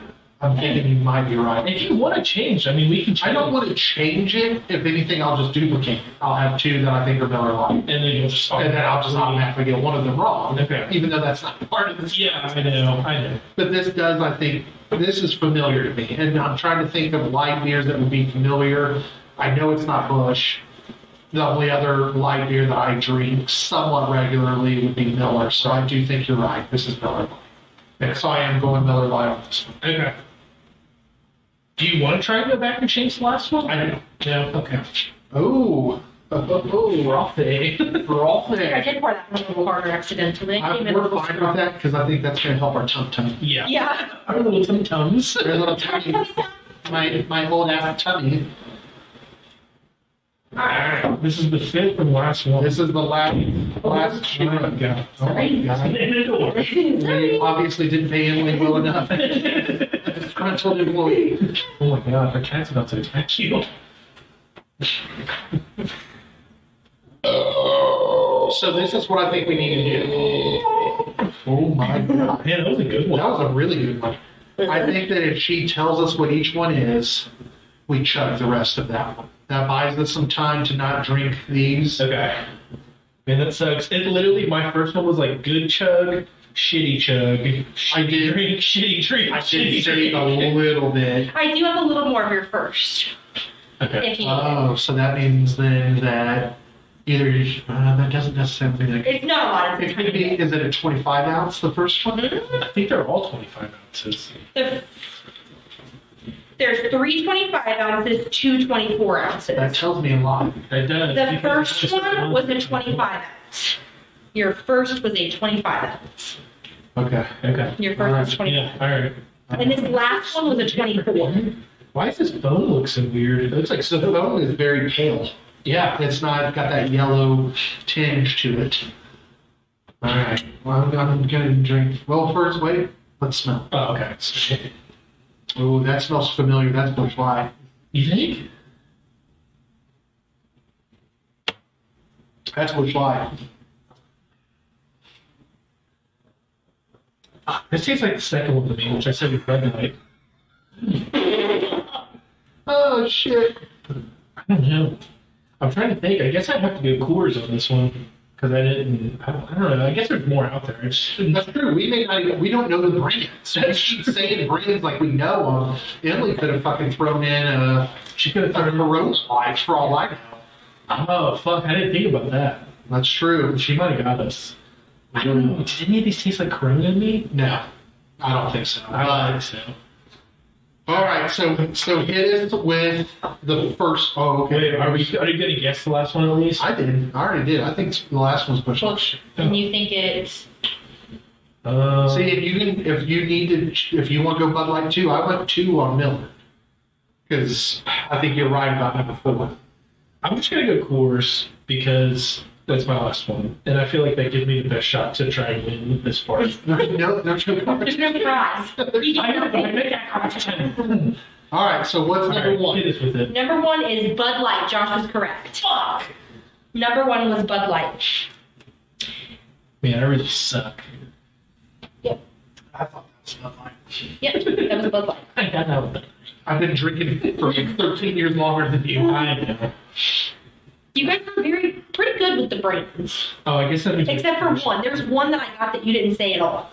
I'm thinking you might be right. If you want to change, I mean, we can change. I don't want to change it. If anything, I'll just duplicate it. I'll have 2 that I think are Miller Lite. And then you'll just. And then I'll just automatically get one of them wrong. Okay. Even though that's not part of this. Yeah, I know. But this does, I think, this is familiar to me. And I'm trying to think of light beers that would be familiar. I know it's not Busch. The only other light beer that I drink somewhat regularly would be Miller. So I do think you're right. This is Miller Lite. And so I am going Miller Lite on this one. Okay. Do you want to try and go back and change the last one? I do. No. Okay. Oh. We're off the A. We're all I there. did pour that one a little harder accidentally. It came in a We're little fine with strong. that because I think that's going to help our tum-tum. Yeah. Yeah. Our little tum tums. Our little tummy. My old ass tummy. Alright. This is the 5th and last one. This is the last Oh my god. Sorry. In the door. We obviously didn't pay Emily well enough. Disgruntled employee. Oh my god, our cat's about to attack you. So this is what I think we need to do. Oh my god. Man, that was a good That one. was a really good one. I think that if she tells us what each one is, we chug the rest of that one. That buys us some time to not drink these. Okay. Man, that sucks. It literally, my first one was like good chug, shitty chug, shitty did- drink, shitty drink, I shitty did say drink. a little bit. I do have a little more of your first. Okay. If you Oh, so that means then that either that doesn't necessarily mean It's not a lot. it It's could be. Is it a 25 ounce? The first one. I think they're all 25 ounces. There's 3 25 ounces, 2 24 ounces. That tells me a lot. It does. The because it's first just one was a 25 ounce. Your first was a 25 ounce. Okay. Okay. Your first was 25. Yeah, alright. And this last one was a 24. Why does this phone look so weird? It looks like So the phone is very pale. Yeah. It's not got that yellow tinge to it. All right. Well, I'm gonna drink. Well, first, wait. Let's smell. Oh, okay. Oh, that smells familiar. That's Busch Light. You think? That's Busch Light. This tastes like the second one to me, which I said was Bud Light. Oh shit! I don't know. I'm trying to think. I guess I'd have to go Coors on this one because I don't know. I guess there's more out there. I just shouldn't. That's true. We may not even, we don't know the brands. We keep saying brands like we know them. Emily could have fucking thrown in She could have a thrown. Rose Light for all I know. Oh fuck! I didn't think about that. That's true. She might have got us. I don't know. Did any of these taste like Corona to me? No, I don't think so. I don't think so. All right, so hit us with the first. Oh, okay. Wait, are you gonna guess the last one at least? I did. I already did. I think the last one's Busch Light. Bush. And you think it's See, if you want to go Bud Light 2, I went 2 on Miller because I think you're right about number 4. I'm just gonna go Coors because that's my last one, and I feel like that gives me the best shot to try and win this part. There's no there's competition. no prize. I know, but I make that competition. All right, so what's number Alright, 1? hit us with it. Number 1 is Bud Light. Josh was correct. Fuck. Number 1 was Bud Light. Man, I really suck. Yep. I thought that was Bud Light. Yep. That was Bud Light. I got that one. I've been drinking for like 13 years longer than you. I know. You guys were pretty good with the brands. Oh, I guess that means. Except for one. There's one that I got that you didn't say at all.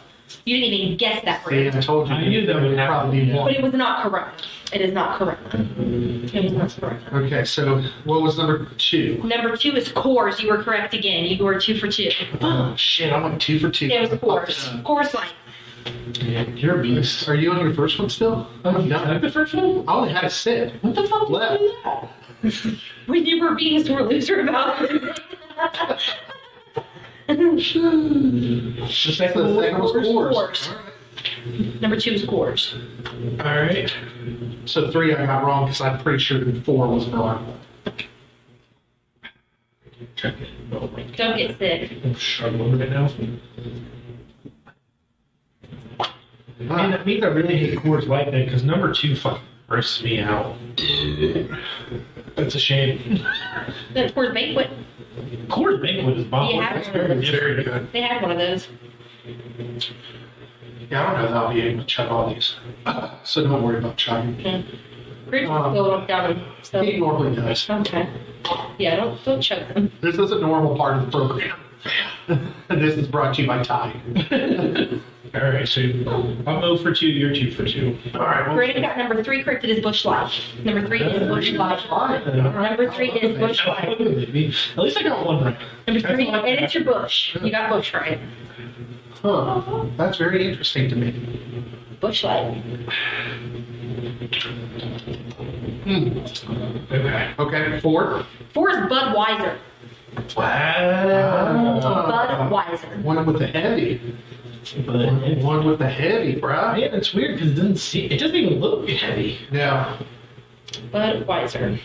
You didn't even guess that See, brand. I told you. I knew that would probably be happen. But one. it was not correct. It is not correct. It was not correct. Okay, so what was number 2? Number 2 is Coors. You were correct again. You were 2 for 2. Oh shit, I'm on 2 for 2. It was Coors. Coors Light. Yeah, you're a beast. Are you on your first one still? Oh, no. no. The first one? I only had a sip. What the fuck Left. was that? When you were being a sore loser about it. The second The second was Coors. Coors. Number 2 is Coors. All right. So 3 I got wrong because I'm pretty sure that 4 was Miller. Oh my God. Don't get sick. I'm struggling right now. Man, that means I really hate Coors Light then, because number 2 fucking grosses me out. That's a shame. That's Coors Banquet. Coors Banquet is bomb. Yeah, That's it's very good. They had one of those. Yeah, I don't know if I'll be able to chug all these. So don't worry about chugging. Rich will go down and stuff. He normally does. Okay. Yeah, don't choke them. This is a normal part of the program. And this is brought to you by Tide. All right, so I'm 0 for 2, you're 2 for 2. All right. Well, Brandon got number 3 correct. It is Busch Light. Number 3 is Busch Light. Number 3 is Busch Light. At least I got one right. Number 3, That's all I and it's your Busch. You got Busch right. Huh. That's very interesting to me. Busch Light. Okay. Okay, 4. 4 is Budweiser. Wow. Budweiser. One with the heavy. But One with the heavy, bruh. man, it's weird because it doesn't even look heavy. Yeah. Budweiser.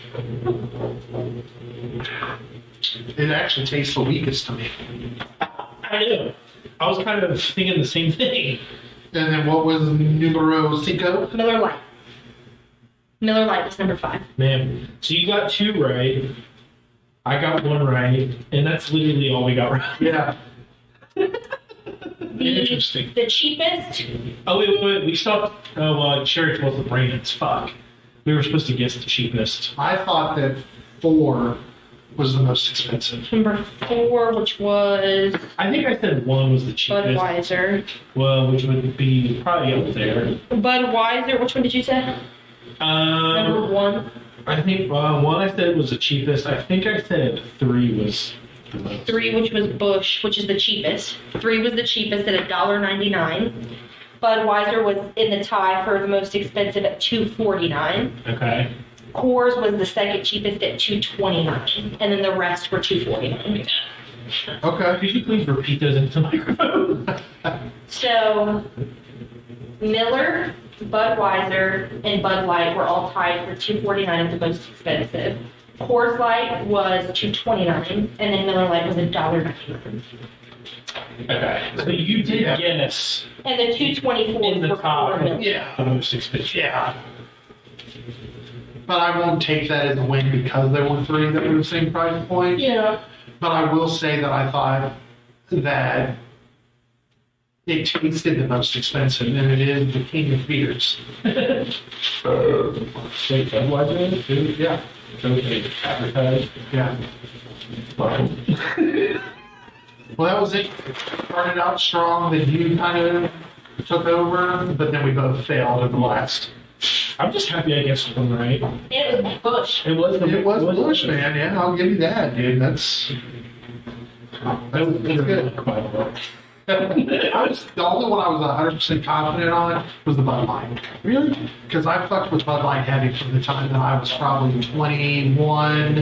It actually tastes the weakest to me. I know. I was kind of thinking the same thing. And then what was numero 5? Miller Lite. Miller Lite was number 5. Man, so you got 2 right. I got 1 right, and that's literally all we got right. Yeah. Interesting. The cheapest. Oh wait, we stopped. Oh, Cherish was the brands. Fuck. We were supposed to guess the cheapest. I thought that 4 was the most expensive. Number 4, which was I think I said 1 was the cheapest. Budweiser. Well, which would be probably up there. Budweiser. Which one did you say? Number 1. I think 1 I said was the cheapest. I think I said 3 was the most. 3, which was Busch, which is the cheapest. 3 was the cheapest at $1.99. Budweiser was in the tie for the most expensive at $2.49. Okay. Coors was the second cheapest at $2.29, and then the rest were $2.49. Okay. Could you please repeat those into the microphone? So, Miller, Budweiser, and Bud Light were all tied for $2.49 as the most expensive. Coors Light was $2.29, and then Miller Light was $1.99. Okay. So you did guess And the $2.24 in the were top. for Miller. Yeah. The most expensive. Yeah. But I won't take that as a win because there were 3 that were the same price point. Yeah. But I will say that I thought that it tasted the most expensive, and it is the king of beers. Wait, Budweiser? Yeah. Okay, advertise. Yeah. Fine. Well, that was it. Started out strong, then you kind of took over, but then we both failed in the last. I'm just happy I guessed one right. And it was Bush. It was It was Bush, man. Yeah, I'll give you that, dude. That's good. I was the only one I was 100% confident on was the Bud Light. Really? Because I fucked with Bud Light heavy from the time that I was probably 21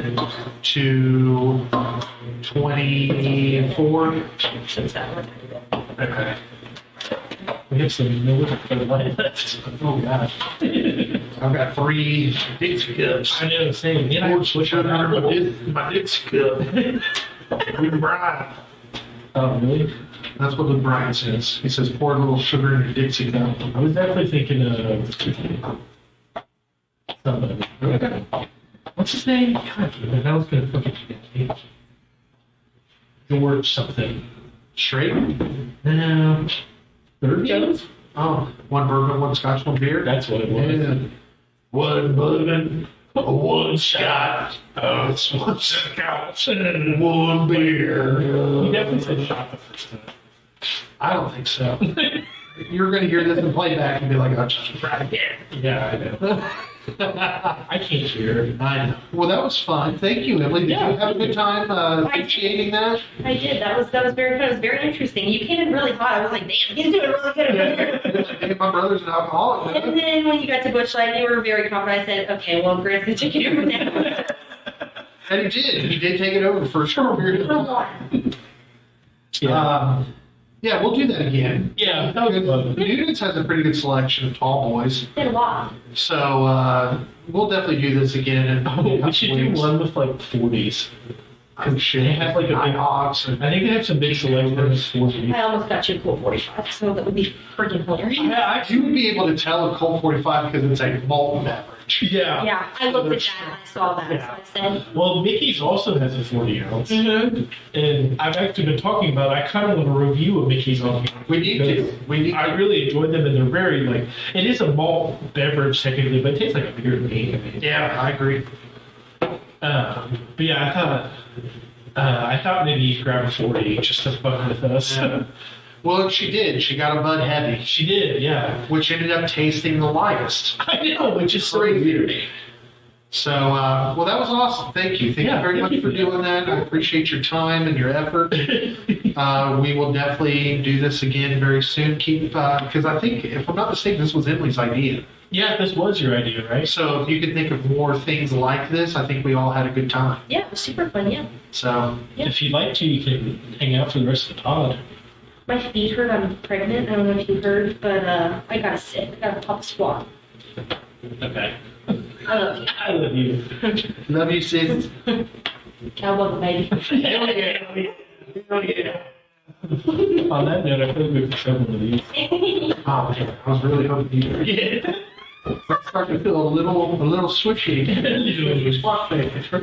to 24. Since that one. Okay. We have some Miller Bud Light left. Oh, God. I've got 3 Dixie cups. I know, same. Yeah, I Pour was some sugar in my Dixie cup. With Brian. Oh, really? That's what Luke Bryan says. He says, pour a little sugar in your Dixie cup. I was definitely thinking of somebody. Okay. What's his name? God, man, I was gonna fucking forget. George something. Straight? No. Third Jones? Oh, one bourbon, one scotch, one beer? That's what it was. Yeah. One bourbon, one scotch. Oh, it's one scotch and one beer. He definitely said shot the first time. I don't think so. You're going to hear this in playback and be like, oh, just right again. Yeah, I know. I can't hear. I know. Well, that was fun. Thank you, Emily. Did Yeah. you have a good time officiating that? I did. That was very fun. It was very interesting. You came in really hot. I was like, damn, he's doing really good over here. Hey, my brother's an alcoholic. And then when you got to Bush Light, you were very confident. I said, okay, well, Grant's gonna take it over now. And he did. He did take it over for a short period of For time. one. Yeah, we'll do that again. Yeah, that was fun. Newton's has a pretty good selection of tall boys. Did a lot. So we'll definitely do this again. And We should do one with like 40s. I'm sure They have like a big Nighthawks and I think they have some big selection of 40s. I almost got you a cool 45, so that would be freaking hilarious. you would be able to tell a Colt 45 because it's a malt beverage. Yeah. Yeah, I looked at that and I saw that, so I said, Well, Mickey's also has a 40 ounce. mm-hmm. And I've actually been talking about, I kind of want to review a Mickey's on here. We need to. We need I to. really enjoyed them, and they're very, like, it is a malt beverage technically, but it tastes like a beer to me. I mean, Yeah, I agree. but yeah, I thought maybe you'd grab a 40 just to fuck with us. Yeah. Well, she did. She got a Bud Heavy, She did, yeah. which ended up tasting the lightest. I know, which is so Crazy. weird. So, well, that was awesome. Thank you. Thank you Yeah, very thank much you for for doing that. I appreciate your time and your effort. We will definitely do this again very soon. Keep, because I think, if I'm not mistaken, this was Emily's idea. Yeah, this was your idea, right? So if you could think of more things like this, I think we all had a good time. Yeah, it was super fun, yeah. So, Yeah. If you'd like to, you can hang out for the rest of the pod. My feet hurt, I'm pregnant, I don't know if you heard, but I gotta sit, I gotta pop a squat. Okay. I love you. I love you. love you, sis. Cowboy baby. Hell yeah. Hell yeah. On that note, I feel like we have several of these. Oh, man. I was really hoping you were. Yeah. I'm starting to feel a little switchy. Squat face. Well,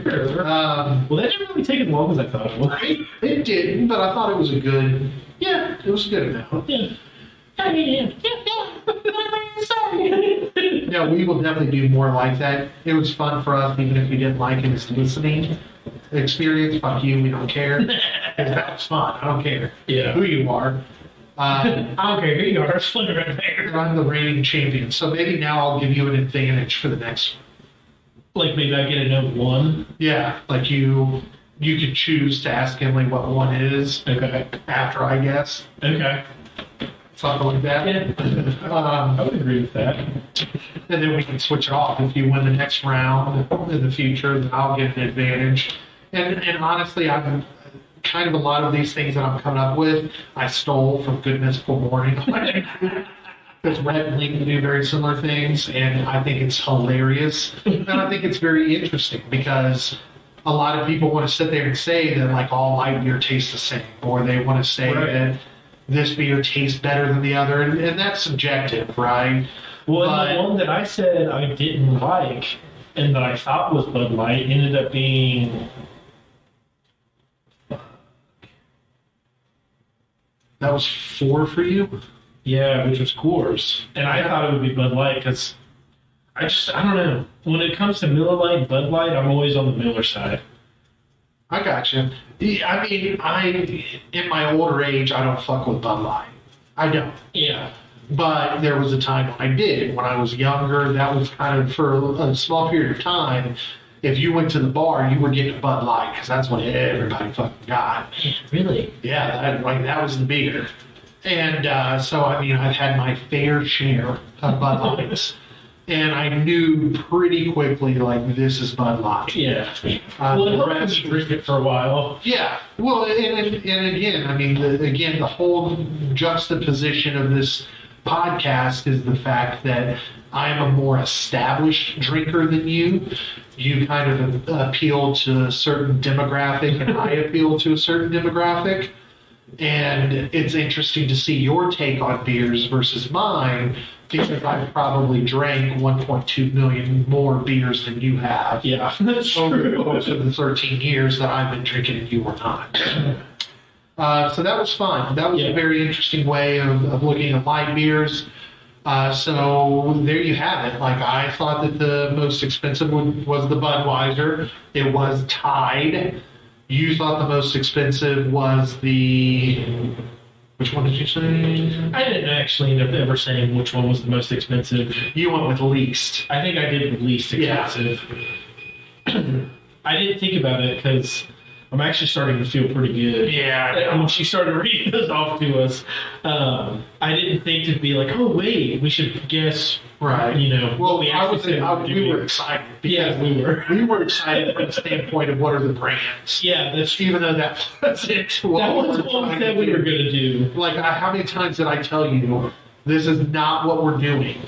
that didn't really take as long as I thought it would. It didn't, but I thought it was a good, it was a good amount. Yeah. Yeah, we will definitely do more like that. It was fun for us, even if you didn't like it, it's listening experience. Fuck you, we don't care. That was fun. I don't care Yeah. who you are. I don't care who you are, split right there. I'm the reigning champion, so maybe now I'll give you an advantage for the next one. Like maybe I get a note 1. Yeah, like you could choose to ask Emily what one is Okay. after I guess. Okay. Something like that. Yeah. Um, I would agree with that. And then we can switch it off. If you win the next round in the future, then I'll get an advantage. And honestly, I'm kind of a lot of these things that I'm coming up with, I stole from Good Mystical Morning. Because Red and Link do very similar things, and I think it's hilarious. And I think it's very interesting because a lot of people want to sit there and say that like all light beer tastes the same, or they want to say Right. that this beer tastes better than the other, and that's subjective, right? Well, But- and the one that I said I didn't like and that I thought was Bud Light ended up being. That was 4 for you? Yeah, which was Coors. And I thought it would be Bud Light because I don't know. When it comes to Miller Lite, Bud Light, I'm always on the Miller side. I got you. I mean, in my older age, I don't fuck with Bud Light. I don't. Yeah. But there was a time when I did. When I was younger, that was kind of for a small period of time. If you went to the bar, you were getting a Bud Light because that's what everybody fucking got. Really? Yeah, that was the beer. And so, I mean, I've had my fair share of Bud Lights. And I knew pretty quickly, like, this is Bud Light. Yeah. The Well, it rest helps you drink it for a while. Yeah. Well, and again, I mean, the whole juxtaposition of this podcast is the fact that I am a more established drinker than you. You kind of appeal to a certain demographic, and I appeal to a certain demographic. And it's interesting to see your take on beers versus mine, because I've probably drank 1.2 million more beers than you have Yeah, that's over the true. course of the 13 years that I've been drinking and you were not. So that was fun. That was Yeah. a very interesting way of looking at light beers. So there you have it. Like, I thought that the most expensive one was the Budweiser. It was tied. You thought the most expensive was the... Which one did you say? I didn't actually end up ever saying which one was the most expensive. You went with least. I think I did the least Yeah. expensive. I didn't think about it because I'm actually starting to feel pretty good. Yeah. When she started reading this off to us, I didn't think to be like, oh wait, we should guess. Right. You know, Well, what we I actually was, said we doing. were excited. Because Yeah, we were. We were excited from the standpoint of what are the brands. Yeah, that's true. Even though that wasn't what That was we were what we trying said to we were do. going to do. Like, how many times did I tell you this is not what we're doing?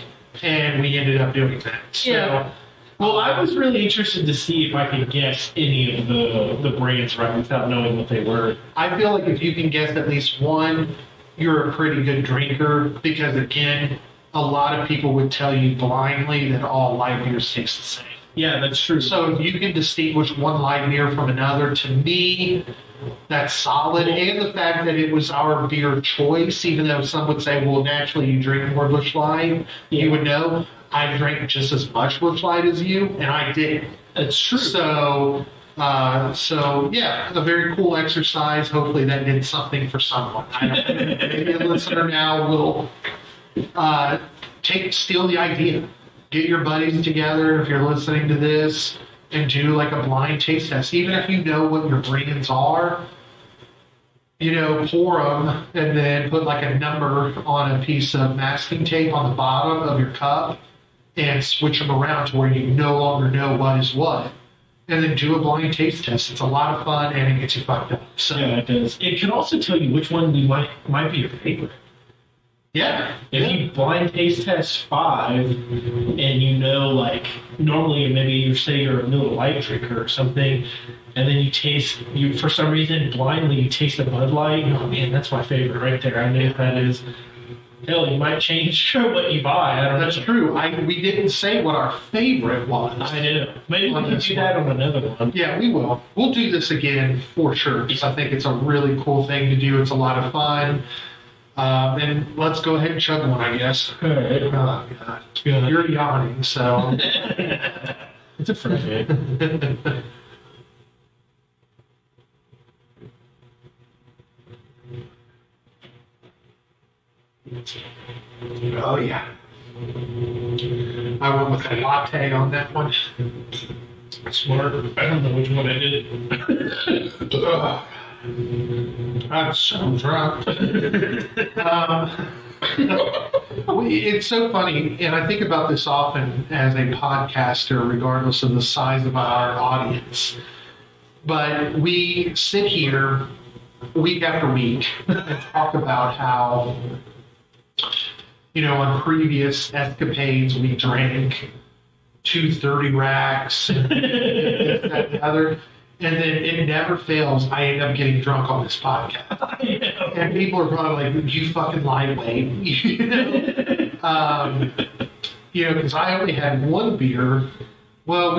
And we ended up doing that. So, Yeah. Well, I was really interested to see if I could guess any of the brands right without knowing what they were. I feel like if you can guess at least one, you're a pretty good drinker. Because, again, a lot of people would tell you blindly that all light beers taste the same. Yeah, that's true. So if you can distinguish one light beer from another, to me, that's solid. And the fact that it was our beer choice, even though some would say, well, naturally you drink more Busch Light, Yeah. you would know I drank just as much Busch Light as you, and I didn't. That's true. So yeah, a very cool exercise. Hopefully that did something for someone. I don't know. Maybe a listener now will steal the idea. Get your buddies together if you're listening to this and do like a blind taste test. Even if you know what your brands are, you know, pour them and then put like a number on a piece of masking tape on the bottom of your cup and switch them around to where you no longer know what is what. And then do a blind taste test. It's a lot of fun and it gets you fucked up. So Yeah, it does. It could also tell you which one you might be your favorite. yeah. If you blind taste test 5 and you know, like, normally maybe you say you're a Miller Lite drinker or something, and then you for some reason blindly you taste a Bud Light, oh man, that's my favorite right there. I know what that is. Hell, you might change what you buy. I don't That's know. true. We didn't say what our favorite was. I know. Maybe we On can this do one. that on another one. Yeah, we will. We'll do this again for sure because I think it's a really cool thing to do. It's a lot of fun. And let's go ahead and chug one, I guess. All right. Oh, God. Good. You're yawning, so. It's a Friday. Oh, yeah. I went with a latte on that one. Smart. I don't know which one I did. Ugh. I'm so drunk. It's so funny, and I think about this often as a podcaster, regardless of the size of our audience. But we sit here week after week and talk about how, you know, on previous escapades we drank 230 racks and this, that, and the other. And then it never fails. I end up getting drunk on this podcast. And people are probably like, you fucking lightweight. You know, because I only had one beer Well,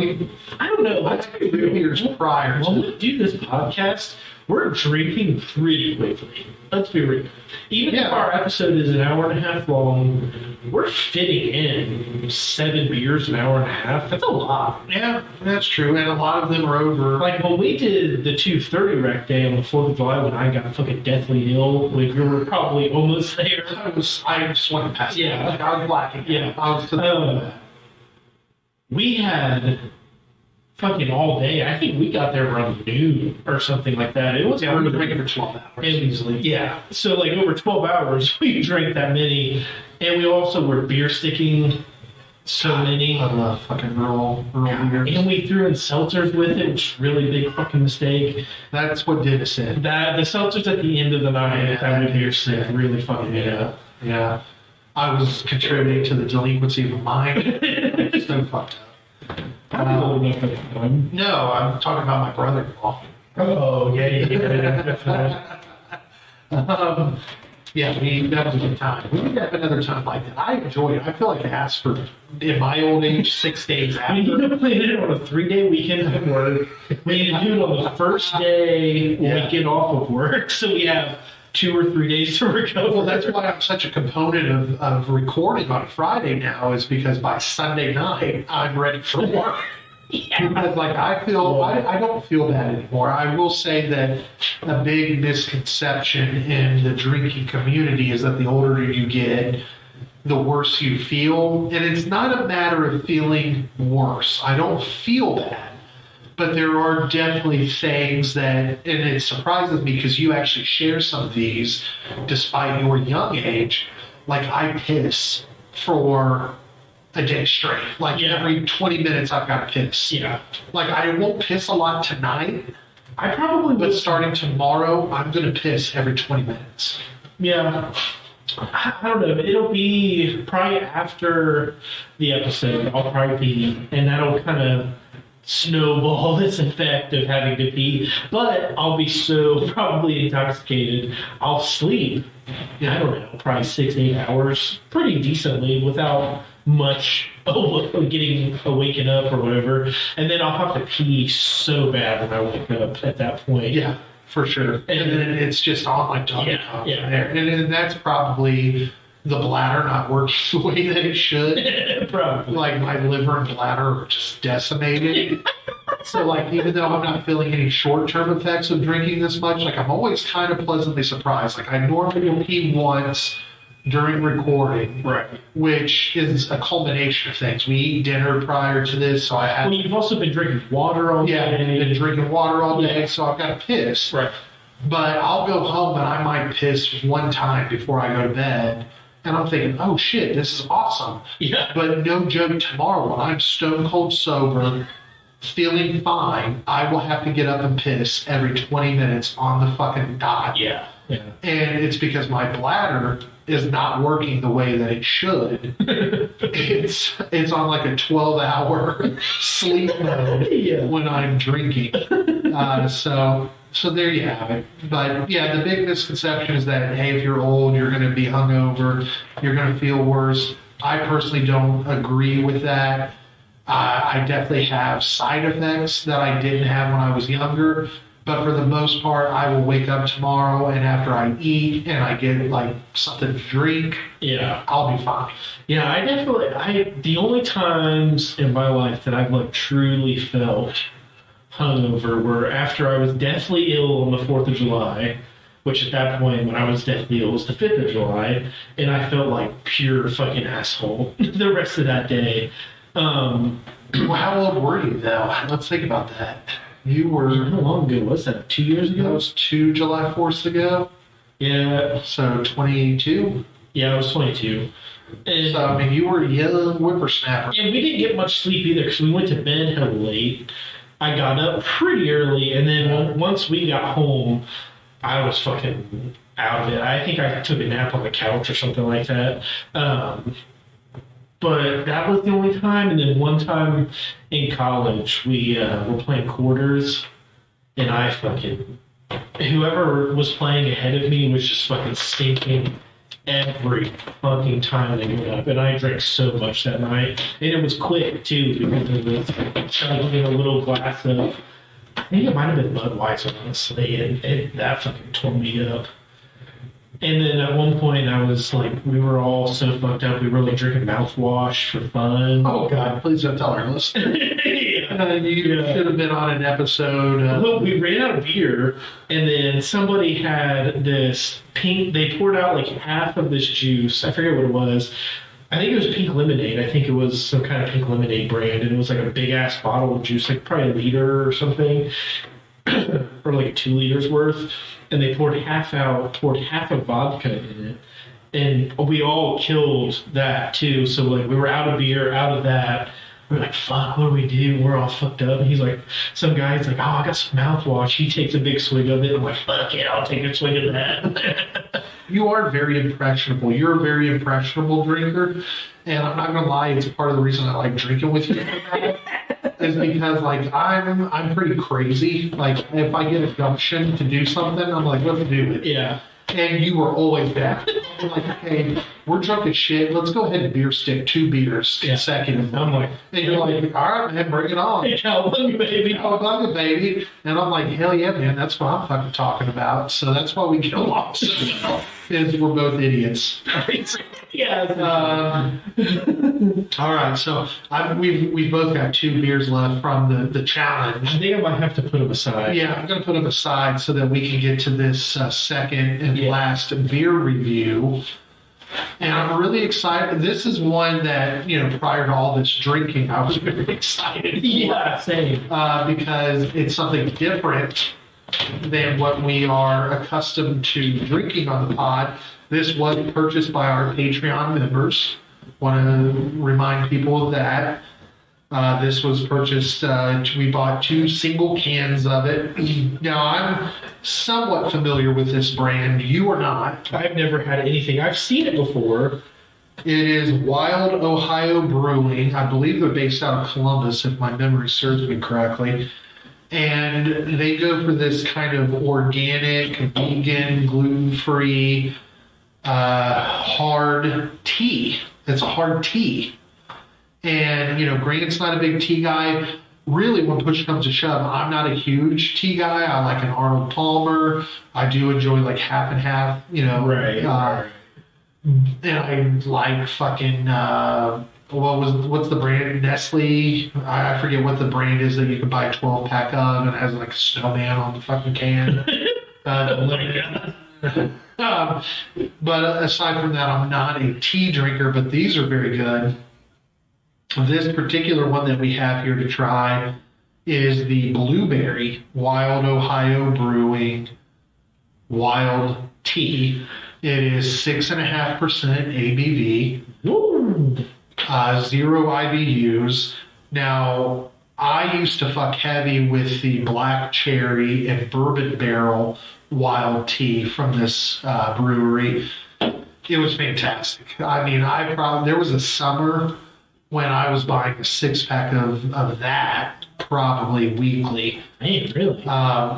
I don't know. I think 2 years prior When to we do this podcast, we're drinking pretty quickly. Let's be real. Even if Yeah. our episode is an hour and a half long, we're fitting in 7 beers an hour and a half. That's a lot. yeah, that's true, and a lot of them are over. Like when we did the 2:30 rec day on the 4th of July when I got fucking deathly ill, we were probably almost there. I just went past. Yeah. Like I was blacking. Yeah. I was to the We had fucking all day. I think we got there around noon or something like that. It was yeah, we were drinking for 12 hours easily. Yeah. So like over 12 hours, we drank that many, and we also were beer sticking so many. I love fucking rural beers. And we threw in seltzers with it, which is a really big fucking mistake. That's what did us in. That the seltzers at the end of the night, Yeah, that would beer is stick sick. really fucking made up. Yeah. I was contributing to the delinquency of mine. So fucked up. I was old enough at the time. No, I'm talking about my brother-in-law. Oh yeah, definitely. Yeah, that was a good time. We need to have another time like that. I enjoyed it. I feel like I asked for, in my old age, 6 days We need after. to plan it on a 3-day weekend from work. We need to do it on the first day when Yeah. we get off of work, so we have 2 or 3 days to recover. Well, that's why I'm such a component of recording on Friday now, is because by Sunday night, I'm ready for work. Because like I don't feel bad anymore. I will say that a big misconception in the drinking community is that the older you get, the worse you feel. And it's not a matter of feeling worse. I don't feel bad. But there are definitely things that, and it surprises me because you actually share some of these despite your young age. Like I piss for a day straight. Like Yeah. every 20 minutes I've got to piss. Yeah. Like I won't piss a lot tonight, I probably but would. starting tomorrow, I'm going to piss every 20 minutes. Yeah. I don't know. It'll be probably after the episode. I'll probably pee, and that'll kind of snowball this effect of having to pee. But I'll be so probably intoxicated. I'll sleep. I don't know, probably 6-8 hours, pretty decently without much getting awaken up or whatever. And then I'll have to pee so bad when I wake up at that point. Yeah, for sure. And then it's just on my tongue. Yeah. There. And then that's probably the bladder not working the way that it should. Probably. Like my liver and bladder are just decimated. So like even though I'm not feeling any short-term effects of drinking this much, like I'm always kind of pleasantly surprised. Like I normally will pee once during recording, Right. which is a culmination of things. We eat dinner prior to this, so I had Well, you've also been drinking water all yeah, day. been drinking water all day, Yeah. so I've got to piss. Right. But I'll go home and I might piss one time before I go to bed. And I'm thinking, oh shit, this is awesome. Yeah. But no joke, tomorrow when I'm stone cold sober, feeling fine, I will have to get up and piss every 20 minutes on the fucking dot. Yeah. Yeah. And it's because my bladder is not working the way that it should. it's on like a 12-hour sleep mode Yeah. when I'm drinking. So there you have it. But yeah, the big misconception is that, hey, if you're old, you're going to be hungover, you're going to feel worse. I personally don't agree with that. I definitely have side effects that I didn't have when I was younger. But for the most part, I will wake up tomorrow and after I eat and I get like something to drink, Yeah. I'll be fine. Yeah, the only times in my life that I've like truly felt hungover were after I was deathly ill on the 4th of July, which at that point when I was deathly ill was the 5th of July, and I felt like pure fucking asshole the rest of that day. Well, how old were you though? Let's think about that. You How were, long ago was that? 2 years that ago? was 2 July 4ths ago. Yeah, So 22. I was 22. And, So, I mean, you were a young whippersnapper. and we didn't get much sleep either because we went to bed hella late. I got up pretty early, and then once we got home, I was fucking out of it. I think I took a nap on the couch or something like that. But that was the only time. And then one time in college, we were playing quarters, and whoever was playing ahead of me was just fucking stinking every fucking time they went up, and I drank so much that night, and it was quick too because it was chugging a little glass of. I think it might have been Budweiser, honestly, and that fucking tore me up. And then at one point, I was like, we were all so fucked up. We were like drinking mouthwash for fun. Oh God, please don't tell our listeners. Yeah. You should have been on an episode. Well, we ran out of beer, and then somebody had this pink. They poured out like half of this juice. I forget what it was. I think it was pink lemonade. I think it was some kind of pink lemonade brand, and it was like a big ass bottle of juice, like probably a liter or something, or like 2 liters worth. And they poured half of vodka in it, and we all killed that too. So like we were out of beer, out of that. We're like, fuck, what do we do? We're all fucked up. And he's like, some guy's like, oh, I got some mouthwash. He takes a big swig of it. I'm like, fuck it, I'll take a swig of that. You are very impressionable. You're a very impressionable drinker, and I'm not gonna lie, it's part of the reason I like drinking with you. Is because like I'm pretty crazy. Like if I get a gumption to do something, I'm like, let's do it. Yeah. And you were always that. I'm like, okay, we're drunk as shit. Let's go ahead and beer stick 2 beers consecutively. I'm like, And you're like, all right, man, bring it on. hey, cowabunga, baby. Cowabunga, baby. And I'm like, hell yeah, man, that's what I'm fucking talking about. So that's why we get along so well, is we're both idiots. Yeah. All right, so we've both got 2 beers left from the challenge. I think I might have to put them aside. Yeah, I'm going to put them aside so that we can get to this second and last beer review. And I'm really excited. This is one that, prior to all this drinking, I was very excited for. Yeah, same. Because it's something different than what we are accustomed to drinking on the pod. This was purchased by our Patreon members. Want to remind people of that. This was purchased, we bought 2 single cans of it. Now, I'm somewhat familiar with this brand. You are not. I've never had anything. I've seen it before. It is Wild Ohio Brewing. I believe they're based out of Columbus, if my memory serves me correctly. And they go for this kind of organic, vegan, gluten-free, hard tea. It's a hard tea. And, Grant's not a big tea guy. Really, when push comes to shove, I'm not a huge tea guy. I like an Arnold Palmer. I do enjoy like half and half, Right. And I like fucking, what's the brand? Nestle. I forget what the brand is that you can buy a 12-pack of, and it has like a snowman on the fucking can. But aside from that, I'm not a tea drinker, but these are very good. This particular one that we have here to try is the Blueberry Wild Ohio Brewing Wild Tea. It is 6.5% ABV, 0 IBUs. Now, I used to fuck heavy with the black cherry and bourbon barrel wild tea from this brewery. It was fantastic. I mean, there was a summer when I was buying a 6-pack of that probably weekly. Man, really?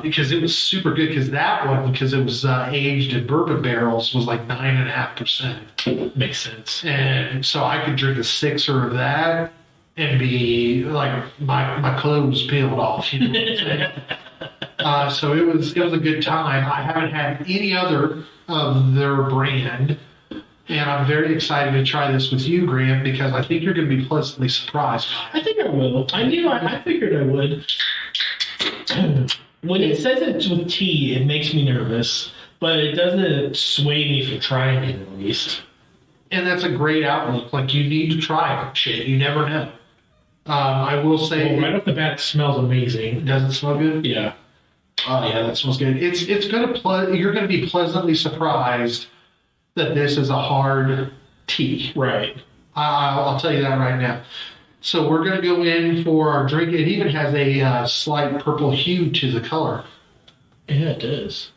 Because it was super good. Because that one, because it was aged in bourbon barrels, was like 9.5%. Makes sense. And so I could drink a 6er of that and be like my clothes peeled off. You know what I'm saying? So it was a good time. I haven't had any other of their brand. And I'm very excited to try this with you, Graham, because I think you're going to be pleasantly surprised. I think I will. I figured I would. When it says it's with tea, it makes me nervous, but it doesn't sway me from trying it at least. And that's a great outlook. Like, you need to try it. Shit, you never know. I will say... Well, right off the bat, it smells amazing. Does it smell good? Yeah. Oh, yeah, that smells good. It's going to... You're going to be pleasantly surprised that this is a hard tea. Right. I'll tell you that right now. So we're going to go in for our drink. It even has a slight purple hue to the color. Yeah, it does.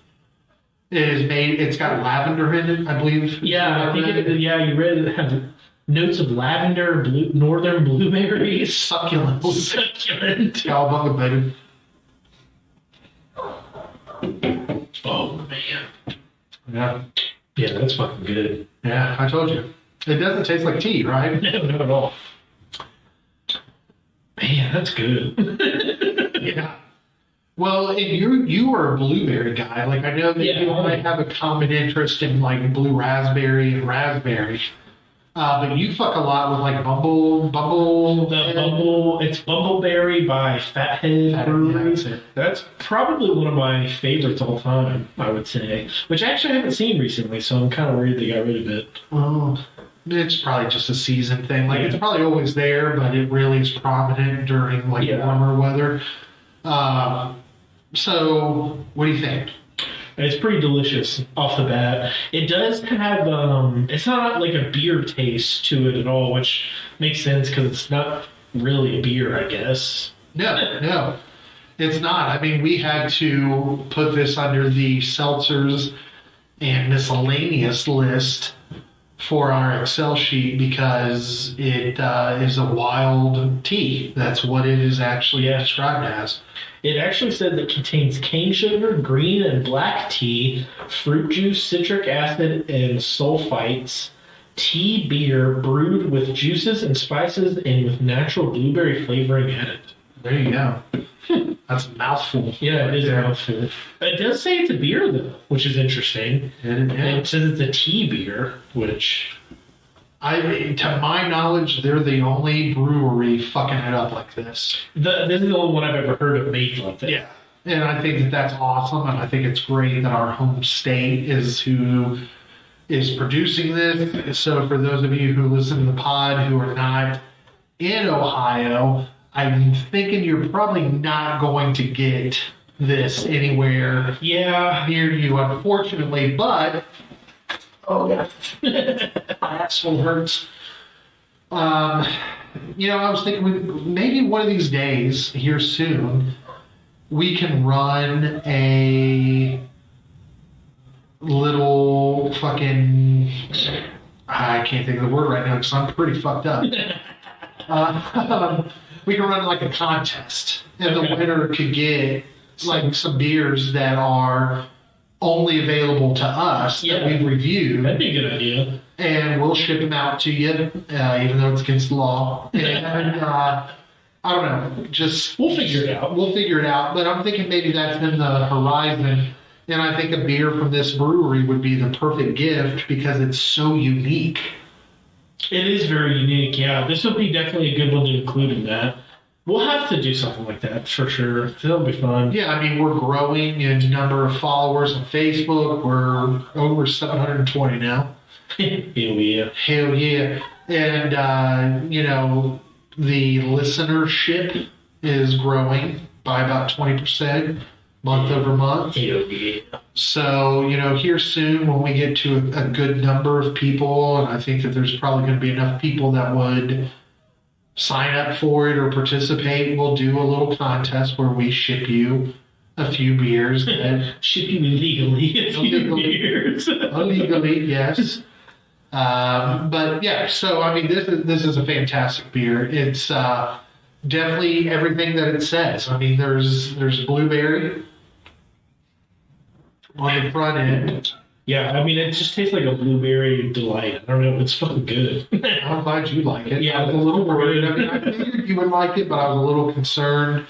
It's got lavender in it, I believe. Yeah, you read it had notes of lavender, northern blueberries. Succulent. Succulent. Cowabunga, baby. Oh, man. Yeah. Yeah, that's fucking good. Yeah, I told you. It doesn't taste like tea, right? No, not at all. Man, that's good. Yeah. Well, and you are a blueberry guy. Like I know that Yeah. you and I have a common interest in like blue raspberry and raspberry. But you fuck a lot with like It's Bumbleberry by Fathead Brewery. That's probably one of my favorites all time, I would say. Which actually I haven't seen recently, so I'm kind of worried they got rid of it. Well, it's probably just a season thing. Like it's probably always there, but it really is prominent during like warmer weather. So what do you think? It's pretty delicious off the bat. It does have, it's not like a beer taste to it at all, which makes sense because it's not really a beer, I guess. No, it's not. I mean, we had to put this under the seltzers and miscellaneous list for our Excel sheet because it is a wild tea. That's what it is actually described as. It actually said that contains cane sugar, green and black tea, fruit juice, citric acid, and sulfites. Tea beer brewed with juices and spices and with natural blueberry flavoring added. There you go. That's a mouthful. Yeah, it is a mouthful. It does say it's a beer, though, which is interesting. And it says it's a tea beer, which... to my knowledge, they're the only brewery fucking it up like this. This is the only one I've ever heard of made like this. Yeah. And I think that that's awesome, and I think it's great that our home state is who is producing this. So for those of you who listen to the pod who are not in Ohio, I'm thinking you're probably not going to get this anywhere near you, unfortunately, but... Oh, yeah. My asshole hurts. I was thinking maybe one of these days here soon, we can run a little fucking. I can't think of the word right now because I'm pretty fucked up. We can run like a contest, and the winner could get like some beers that are only available to us that we've reviewed. That'd be a good idea. And we'll ship them out to you, even though it's against the law. And I don't know, just we'll figure it out. We'll figure it out. But I'm thinking maybe that's in the horizon. And I think a beer from this brewery would be the perfect gift because it's so unique. It is very unique, yeah. This would be definitely a good one to include in that. We'll have to do something like that for sure. That'll be fun. Yeah, I mean, we're growing in number of followers on Facebook. We're over 720 now. Hell yeah. Hell yeah. And, the listenership is growing by about 20% month over month. Hell yeah. So, here soon when we get to a good number of people, and I think that there's probably going to be enough people that would sign up for it or participate, we'll do a little contest where we ship you a few beers. Ship you illegally a few beers. Illegally, yes. But yeah, so I mean, this is a fantastic beer. It's definitely everything that it says. I mean, there's blueberry on the front end. Yeah, I mean, it just tastes like a blueberry delight. I don't know, it's fucking good. I'm glad you like it. Yeah, I was a little worried. I mean, I figured you would like it, but I was a little concerned.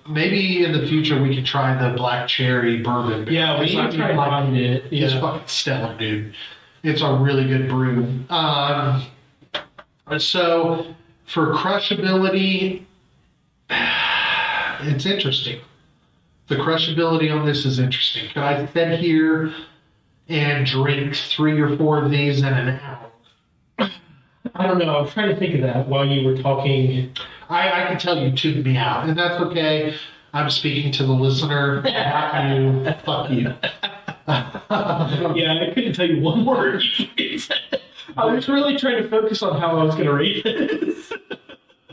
Maybe in the future we could try the black cherry bourbon. Yeah, we should try finding it. It's fucking stellar, dude. It's a really good brew. So for crushability, it's interesting. The crushability on this is interesting. Could I sit here and drink 3 or 4 of these in an hour? I don't know. I was trying to think of that while you were talking. I can tell you tuned me out, and that's okay. I'm speaking to the listener, not you. Fuck you. Yeah, I couldn't tell you one word. I was really trying to focus on how I was going to rate this.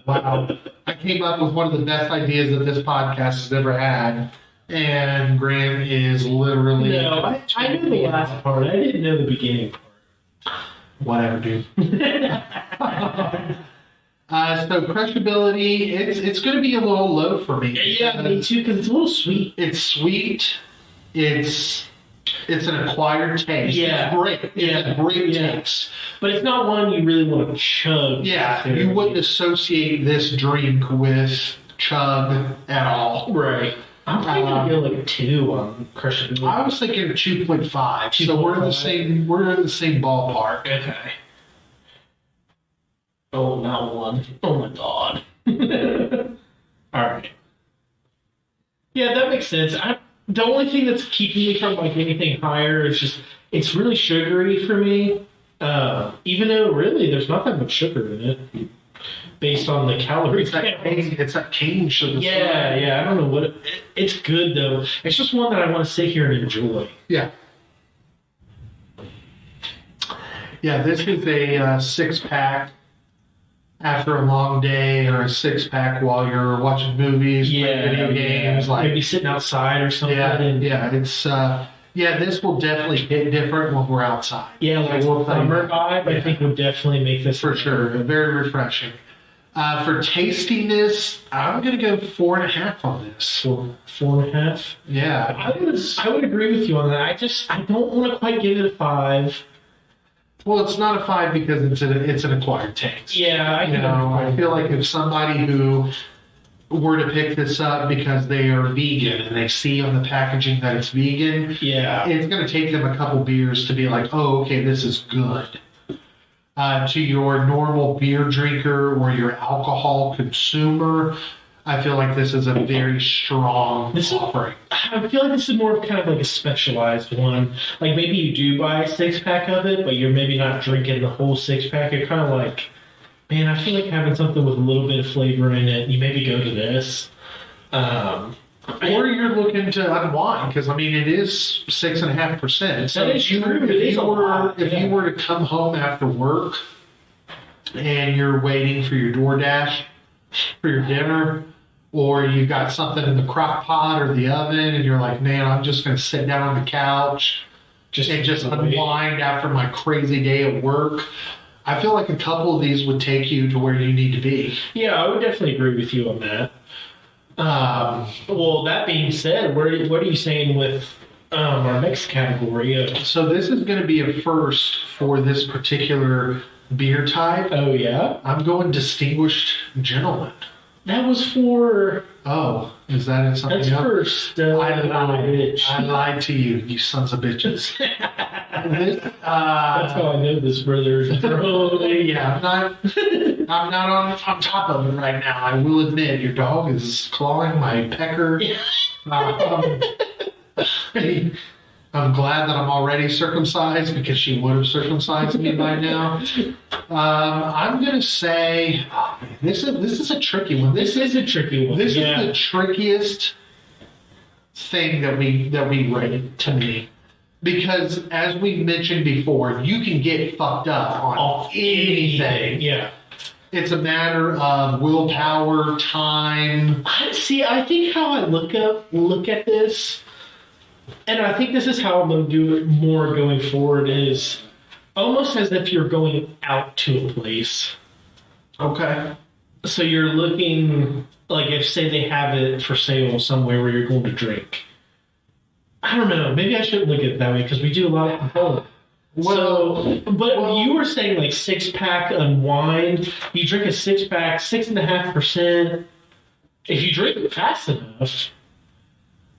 Wow. I came up with one of the best ideas that this podcast has ever had, and Graham is literally... No, I knew the last part. I didn't know the beginning part. Whatever, dude. So crushability, it's going to be a little low for me. Yeah, me too, because it's a little sweet. It's sweet. It's It's an acquired taste. Yeah. It's great. It's a great taste. But it's not one you really want to chug. Yeah, you necessarily. wouldn't associate this drink with chug at all. Right. I'm probably gonna go like a 2 on crushability. I was thinking 2.5. So we're in the 2.5. same. We're in the same ballpark. Okay. Oh, not 1. Oh my god. All right. Yeah, that makes sense. The only thing that's keeping me from like anything higher is just it's really sugary for me. Even though really there's not that much sugar in it, based on the calories. It's that cane sugar. Yeah. I don't know what it's good though. It's just one that I want to sit here and enjoy. Yeah. Yeah, this is a 6-pack after a long day, or a 6-pack while you're watching movies, playing video games, like maybe sitting outside or something. This will definitely hit different when we're outside. Yeah, like We'll summer find- vibe. I think would definitely make this for sure. Very refreshing. For tastiness, I'm gonna go 4.5 on this. So 4.5. Yeah, I would agree with you on that. I don't want to quite give it a 5. well, it's not a 5 because it's an acquired taste. Yeah, I feel like if somebody who were to pick this up because they are vegan and they see on the packaging that it's vegan, Yeah. it's going to take them a couple beers to be like, oh, okay, this is good. To your normal beer drinker or your alcohol consumer, I feel like this is a very strong offering. I feel like this is more of kind of like a specialized one. Like maybe you do buy a 6-pack of it, but you're maybe not drinking the whole 6-pack. You're kind of like, man, I feel like having something with a little bit of flavor in it. You maybe go to this. Or you're looking to unwind because it is 6.5%. So That is true. It is a lot, if you were to come home after work and you're waiting for your DoorDash for your dinner, or you've got something in the crock pot or the oven, and you're like, man, I'm just going to sit down on the couch and just unwind after my crazy day at work. I feel like a couple of these would take you to where you need to be. Yeah, I would definitely agree with you on that. Well, that being said, what are you saying with our next category? So this is going to be a first for this particular beer type. Oh, yeah? I'm going distinguished gentleman. That was for... Oh, is that in something That's else? first. I lied to you, you sons of bitches. That's how I know this, brothers. Yeah, I'm not on top of it right now. I will admit, your dog is clawing my pecker. I'm glad that I'm already circumcised because she would have circumcised me by now. I'm gonna say this is a tricky one. This is a tricky one. This is the trickiest thing that we rate to me. Because as we mentioned before, you can get fucked up on anything. Yeah. It's a matter of willpower, time. I think how I look at this, and I think this is how I'm going to do it more going forward, is almost as if you're going out to a place. Okay. So you're looking, like if say they have it for sale somewhere where you're going to drink. I don't know. Maybe I shouldn't look at it that way because we do a lot of control. You were saying like 6-pack unwind. You drink a 6-pack, 6.5%. If you drink it fast enough,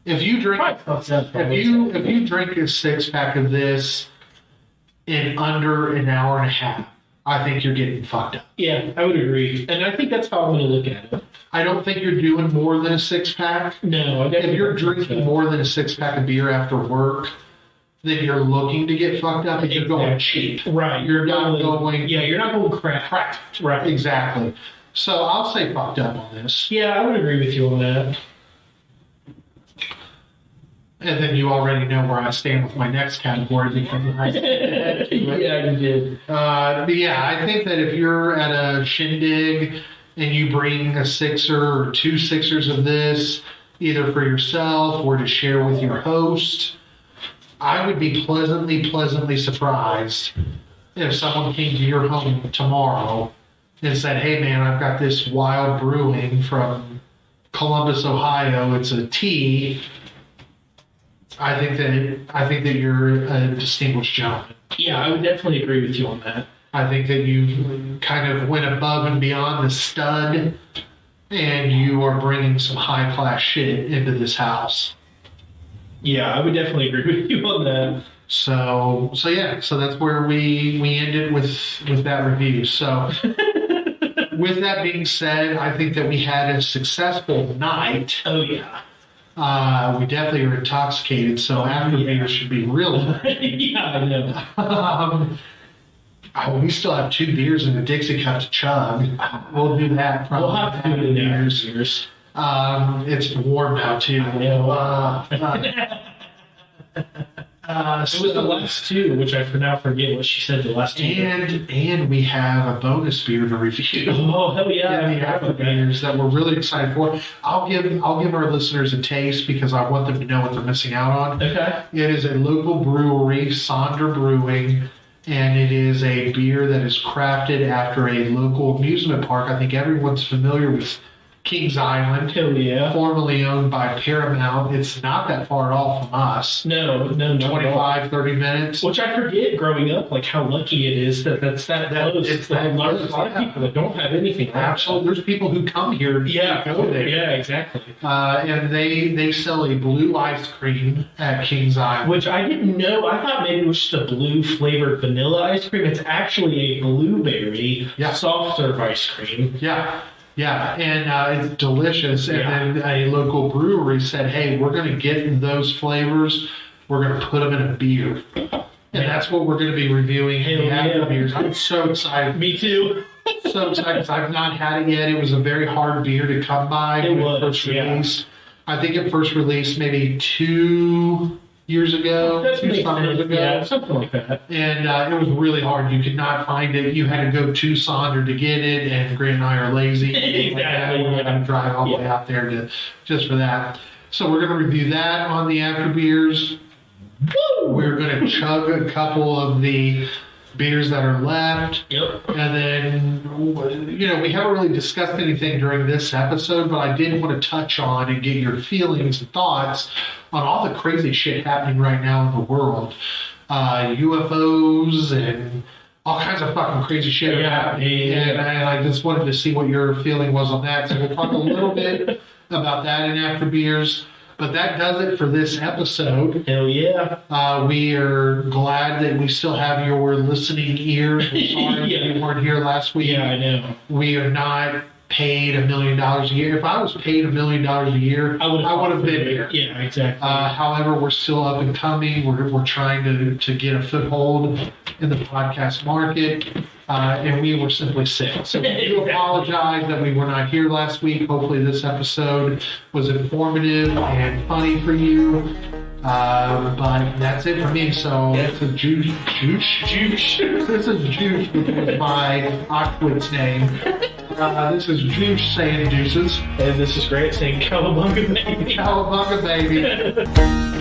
if you drink a 6-pack of this in under an hour and a half, I think you're getting fucked up. Yeah, I would agree, and I think that's how I'm going to look at it. I don't think you're doing more than a 6-pack. No, if you're drinking more than a 6-pack of beer after work, then you're looking to get fucked up and you're going cheap. Right. You're not going. Yeah, you're not going crap. Right. Exactly. So I'll say fucked up on this. Yeah, I would agree with you on that. And then you already know where I stand with my next category because Yeah, you did. But yeah, I think that if you're at a shindig and you bring a 6er or 2 6ers of this, either for yourself or to share with your host, I would be pleasantly surprised if someone came to your home tomorrow and said, hey man, I've got this wild brewing from Columbus, Ohio. It's a tea. I think that you're a distinguished gentleman. Yeah, I would definitely agree with you on that. I think that you kind of went above and beyond the stud, and you are bringing some high class shit into this house. Yeah, I would definitely agree with you on that. So that's where we ended with that review. So with that being said, I think that we had a successful night. Oh yeah. We definitely are intoxicated, so after beer should be real nice. Yeah, I know. We still have 2 beers in the Dixie cup to chug. We'll do that. We'll have to do it in beers. years. It's warm now too. It was the last 2, which I now forget what she said the last 2. And we have a bonus beer to review. Oh hell yeah! We have the beers that we're really excited for. I'll give our listeners a taste because I want them to know what they're missing out on. Okay. It is a local brewery, Sonder Brewing, and it is a beer that is crafted after a local amusement park. I think everyone's familiar with Kings Island, Hell yeah! formerly owned by Paramount. It's not that far at all from us. No, 25, 30 minutes. Which I forget growing up, like how lucky it is that's that close. It's that there's close, a lot of yeah. people that don't have anything. Like Absolutely. There's people who come here to go there. Yeah, exactly. And they sell a blue ice cream at Kings Island. Which I didn't know. I thought maybe it was just a blue flavored vanilla ice cream. It's actually a blueberry soft serve ice cream. Yeah, and it's delicious. And Yeah. then a local brewery said, hey, we're going to get those flavors. We're going to put them in a beer. And that's what we're going to be reviewing in the after beers. I'm so excited. Me too. So excited because I've not had it yet. It was a very hard beer to come by It when was, it first yeah. released. I think it first released maybe 2 years ago, That 2 makes summers sense. ago. Yeah, something like that. And it was really hard. You could not find it. You had to go to Sonder to get it, and Grant and I are lazy. Exactly. We're going to drive all the way out there just for that. So we're going to review that on the after beers. We're going to chug a couple of the beers that are left. Yep. And then, we haven't really discussed anything during this episode, but I did want to touch on and get your feelings and thoughts on all the crazy shit happening right now in the world. UFOs and all kinds of fucking crazy shit are happening. And I just wanted to see what your feeling was on that. So we'll talk a little bit about that in After Beers. But that does it for this episode. Hell yeah. We are glad that we still have your listening ears. We're sorry Yeah. that you weren't here last week. Yeah, I know. We are not paid $1 million a year. If I was paid $1 million a year, I would have been here. Yeah, exactly. However, we're still up and coming. We're trying to get a foothold in the podcast market. And we were simply sick. So we do apologize that we were not here last week. Hopefully this episode was informative and funny for you. But that's it for me. So it's a Juice. This is Juice, which was my Octwit's name. This is Juice saying deuces. And this is Grant saying cowabunga baby. Cowabunga baby.